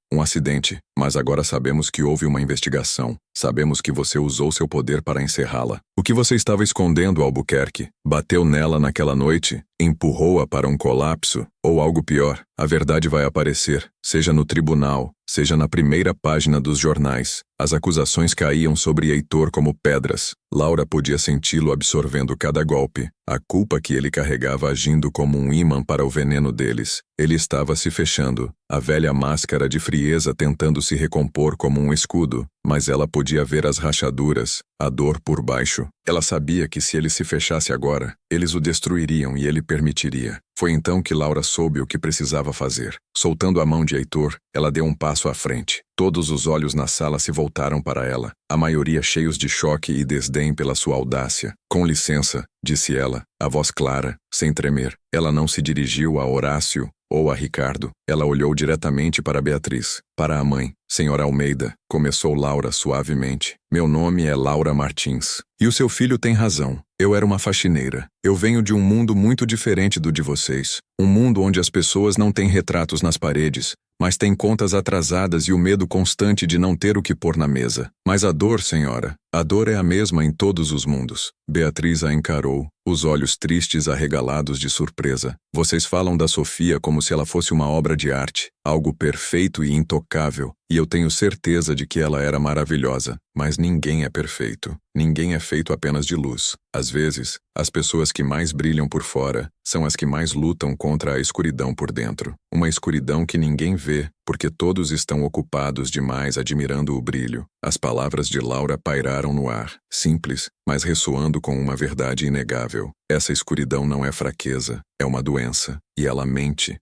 mas agora sabemos que houve uma investigação. Sabemos que você usou seu poder para encerrá-la. O que você estava escondendo, Albuquerque? Bateu nela naquela noite? Empurrou-a para um colapso? Ou algo pior? A verdade vai aparecer, seja no tribunal, seja na primeira página dos jornais. As acusações caíam sobre Heitor como pedras. Laura podia senti-lo absorvendo cada golpe, a culpa que ele carregava agindo como um ímã para o veneno deles. Ele estava se fechando, a velha máscara de frieza tentando se recompor como um escudo, mas ela podia ver as rachaduras, a dor por baixo. Ela sabia que se ele se fechasse agora, eles o destruiriam e ele permitiria. Foi então que Laura soube o que precisava fazer. Soltando a mão de Heitor, ela deu um passo à frente. Todos os olhos na sala se voltaram para ela, a maioria cheios de choque e desdém pela sua audácia. Com licença, disse ela, a voz clara, sem tremer. Ela não se dirigiu a Horácio ou a Ricardo. Ela olhou diretamente para Beatriz, para a mãe. Senhora Almeida, começou Laura suavemente. Meu nome é Laura Martins. E o seu filho tem razão. Eu era uma faxineira. Eu venho de um mundo muito diferente do de vocês. Um mundo onde as pessoas não têm retratos nas paredes, mas têm contas atrasadas e o medo constante de não ter o que pôr na mesa. Mas a dor, senhora, a dor é a mesma em todos os mundos. Beatriz a encarou, os olhos tristes arregalados de surpresa. Vocês falam da Sofia como se ela fosse uma obra de arte, algo perfeito e intocável, e eu tenho certeza de que ela era maravilhosa. Mas ninguém é perfeito. Ninguém é feito apenas de luz. Às vezes, as pessoas que mais brilham por fora são as que mais lutam contra a escuridão por dentro. Uma escuridão que ninguém vê, porque todos estão ocupados demais admirando o brilho. As palavras de Laura pairaram no ar, simples, mas ressoando com uma verdade inegável. Essa escuridão não é fraqueza, é uma doença. E ela mente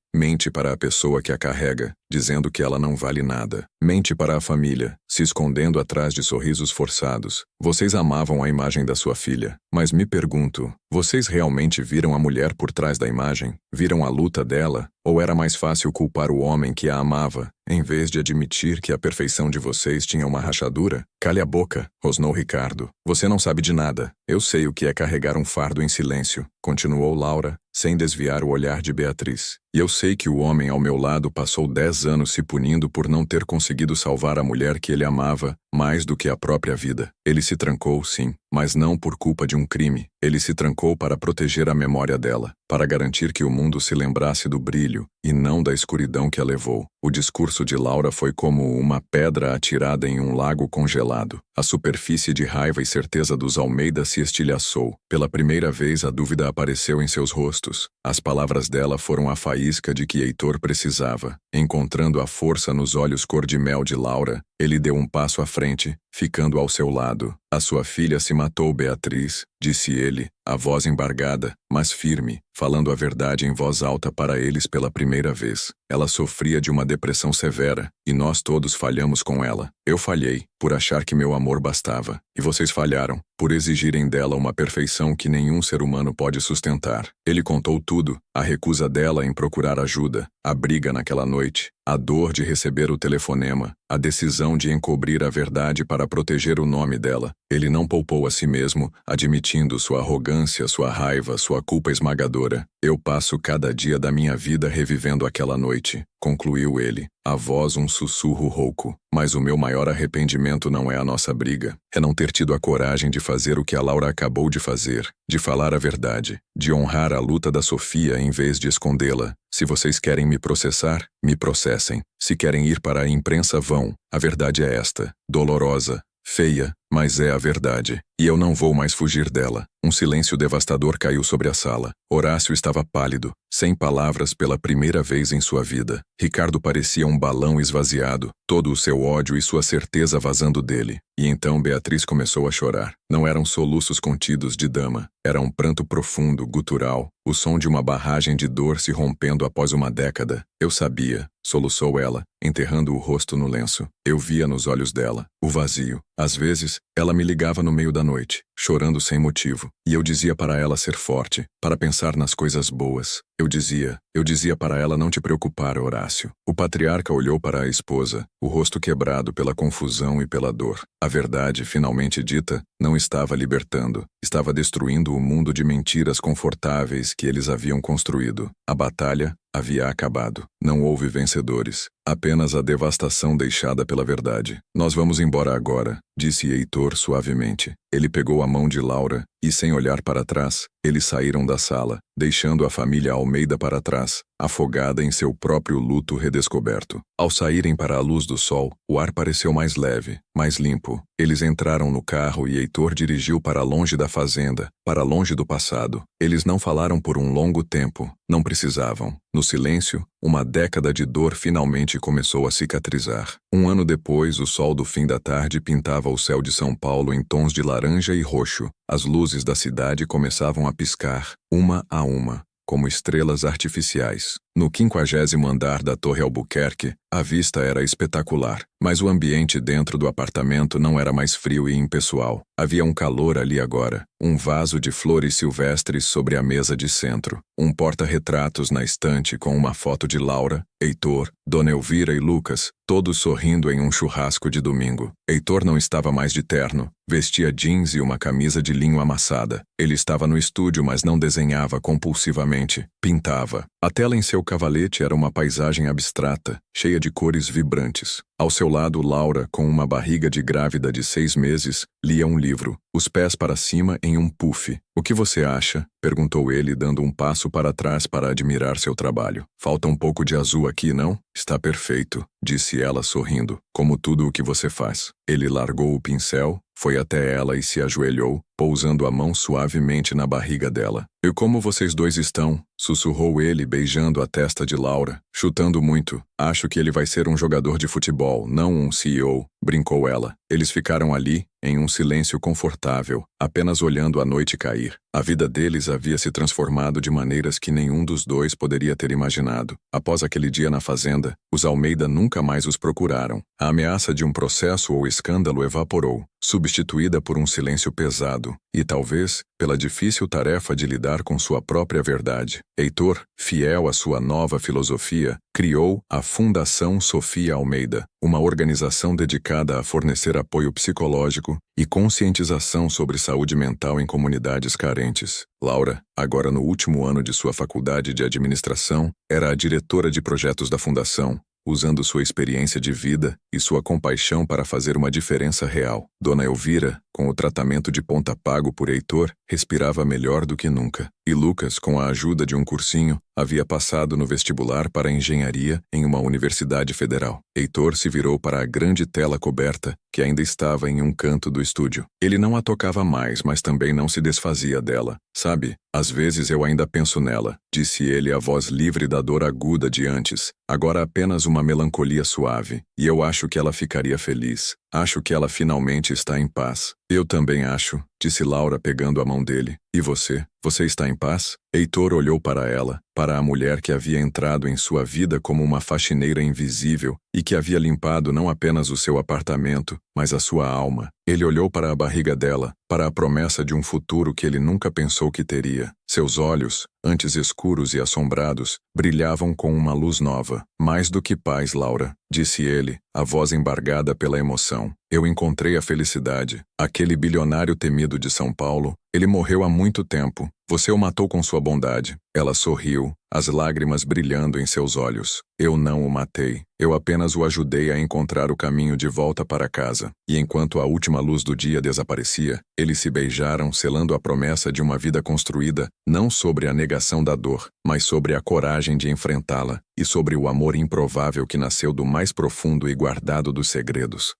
para a pessoa que a carrega, dizendo que ela não vale nada. Mente para a família, se escondendo atrás de sorrisos forçados. Vocês amavam a imagem da sua filha, mas me pergunto, vocês realmente viram a mulher por trás da imagem? Viram a luta dela? Ou era mais fácil culpar o homem que a amava, em vez de admitir que a perfeição de vocês tinha uma rachadura? Cale a boca, rosnou Ricardo. Você não sabe de nada. Eu sei o que é carregar um fardo em silêncio, continuou Laura, sem desviar o olhar de Beatriz. E eu sei que o homem ao meu lado passou 10 anos se punindo por não ter conseguido salvar a mulher que ele amava, mais do que a própria vida. Ele se trancou, sim, mas não por culpa de um crime. Ele se trancou para proteger a memória dela, para garantir que o mundo se lembrasse do brilho, e não da escuridão que a levou. O discurso de Laura foi como uma pedra atirada em um lago congelado. A superfície de raiva e certeza dos Almeida se estilhaçou. Pela primeira vez, a dúvida apareceu em seus rostos. As palavras dela foram a faísca de que Heitor precisava. Encontrando a força nos olhos cor-de-mel de Laura, ele deu um passo à frente, ficando ao seu lado. A sua filha se matou, Beatriz, disse ele, a voz embargada, mas firme, falando a verdade em voz alta para eles pela primeira vez. Ela sofria de uma depressão severa, e nós todos falhamos com ela. Eu falhei, por achar que meu amor bastava, e vocês falharam, por exigirem dela uma perfeição que nenhum ser humano pode sustentar. Ele contou tudo, a recusa dela em procurar ajuda, a briga naquela noite, a dor de receber o telefonema, a decisão de encobrir a verdade para proteger o nome dela. Ele não poupou a si mesmo, admitindo sua arrogância, sua raiva, sua culpa esmagadora. Eu passo cada dia da minha vida revivendo aquela noite, concluiu ele, a voz um sussurro rouco. Mas o meu maior arrependimento não é a nossa briga. É não ter tido a coragem de fazer o que a Laura acabou de fazer, de falar a verdade, de honrar a luta da Sofia em vez de escondê-la. Se vocês querem me processar, me processem. Se querem ir para a imprensa, vão. A verdade é esta, dolorosa, feia, mas é a verdade. E eu não vou mais fugir dela. Um silêncio devastador caiu sobre a sala. Horácio estava pálido, sem palavras pela primeira vez em sua vida. Ricardo parecia um balão esvaziado, todo o seu ódio e sua certeza vazando dele. E então Beatriz começou a chorar. Não eram soluços contidos de dama. Era um pranto profundo, gutural, o som de uma barragem de dor se rompendo após uma década. Eu sabia, soluçou ela, enterrando o rosto no lenço. Eu via nos olhos dela, o vazio. Às vezes, ela me ligava no meio da noite, chorando sem motivo. E eu dizia para ela ser forte, para pensar nas coisas boas. Eu dizia para ela não te preocupar, Horácio. O patriarca olhou para a esposa, o rosto quebrado pela confusão e pela dor. A verdade, finalmente dita, não estava libertando. Estava destruindo o mundo de mentiras confortáveis que eles haviam construído. A batalha havia acabado. Não houve vencedores. Apenas a devastação deixada pela verdade. Nós vamos embora agora, disse Heitor suavemente. Ele pegou a mão de Laura e, sem olhar para trás, eles saíram da sala, deixando a família Almeida para trás, afogada em seu próprio luto redescoberto. Ao saírem para a luz do sol, o ar pareceu mais leve, mais limpo. Eles entraram no carro e Heitor dirigiu para longe da fazenda, para longe do passado. Eles não falaram por um longo tempo. Não precisavam. No silêncio, uma década de dor finalmente começou a cicatrizar. Um ano depois, o sol do fim da tarde pintava o céu de São Paulo em tons de laranja e roxo. As luzes da cidade começavam a piscar, uma a uma, como estrelas artificiais. No 50º andar da Torre Albuquerque, a vista era espetacular, mas o ambiente dentro do apartamento não era mais frio e impessoal. Havia um calor ali agora, um vaso de flores silvestres sobre a mesa de centro, um porta-retratos na estante com uma foto de Laura, Heitor, Dona Elvira e Lucas, todos sorrindo em um churrasco de domingo. Heitor não estava mais de terno, vestia jeans e uma camisa de linho amassada. Ele estava no estúdio, mas não desenhava compulsivamente, pintava. A tela em seu cavalete era uma paisagem abstrata, cheia de cores vibrantes. Ao seu lado, Laura, com uma barriga de grávida de 6 meses, lia um livro, os pés para cima em um puff. O que você acha? Perguntou ele, dando um passo para trás para admirar seu trabalho. Falta um pouco de azul aqui, não? Está perfeito, disse ela sorrindo, como tudo o que você faz. Ele largou o pincel, foi até ela e se ajoelhou, pousando a mão suavemente na barriga dela. E como vocês dois estão? Sussurrou ele, beijando a testa de Laura. Chutando muito. Acho que ele vai ser um jogador de futebol, não um CEO, brincou ela. Eles ficaram ali, em um silêncio confortável, apenas olhando a noite cair. A vida deles havia se transformado de maneiras que nenhum dos dois poderia ter imaginado. Após aquele dia na fazenda, os Almeida nunca mais os procuraram. A ameaça de um processo ou escândalo evaporou, substituída por um silêncio pesado, e talvez, pela difícil tarefa de lidar com sua própria verdade. Heitor, fiel à sua nova filosofia, criou a Fundação Sofia Almeida, uma organização dedicada a fornecer apoio psicológico e conscientização sobre saúde mental em comunidades carentes. Laura, agora no último ano de sua faculdade de administração, era a diretora de projetos da fundação, usando sua experiência de vida e sua compaixão para fazer uma diferença real. Dona Elvira, com o tratamento de ponta pago por Heitor, respirava melhor do que nunca. E Lucas, com a ajuda de um cursinho, havia passado no vestibular para engenharia em uma universidade federal. Heitor se virou para a grande tela coberta, que ainda estava em um canto do estúdio. Ele não a tocava mais, mas também não se desfazia dela. Sabe, às vezes eu ainda penso nela, disse ele, a voz livre da dor aguda de antes, agora apenas uma melancolia suave, e eu acho que ela ficaria feliz. Acho que ela finalmente está em paz. Eu também acho, disse Laura pegando a mão dele. E você? Você está em paz? Heitor olhou para ela, para a mulher que havia entrado em sua vida como uma faxineira invisível e que havia limpado não apenas o seu apartamento, mas a sua alma. Ele olhou para a barriga dela, para a promessa de um futuro que ele nunca pensou que teria. Seus olhos, antes escuros e assombrados, brilhavam com uma luz nova. Mais do que paz, Laura, disse ele, a voz embargada pela emoção. Eu encontrei a felicidade. Aquele bilionário temido de São Paulo, ele morreu há muito tempo. Você o matou com sua bondade. Ela sorriu, as lágrimas brilhando em seus olhos. Eu não o matei. Eu apenas o ajudei a encontrar o caminho de volta para casa. E enquanto a última luz do dia desaparecia, eles se beijaram, selando a promessa de uma vida construída, não sobre a negação da dor, mas sobre a coragem de enfrentá-la, e sobre o amor improvável que nasceu do mais profundo e guardado dos segredos.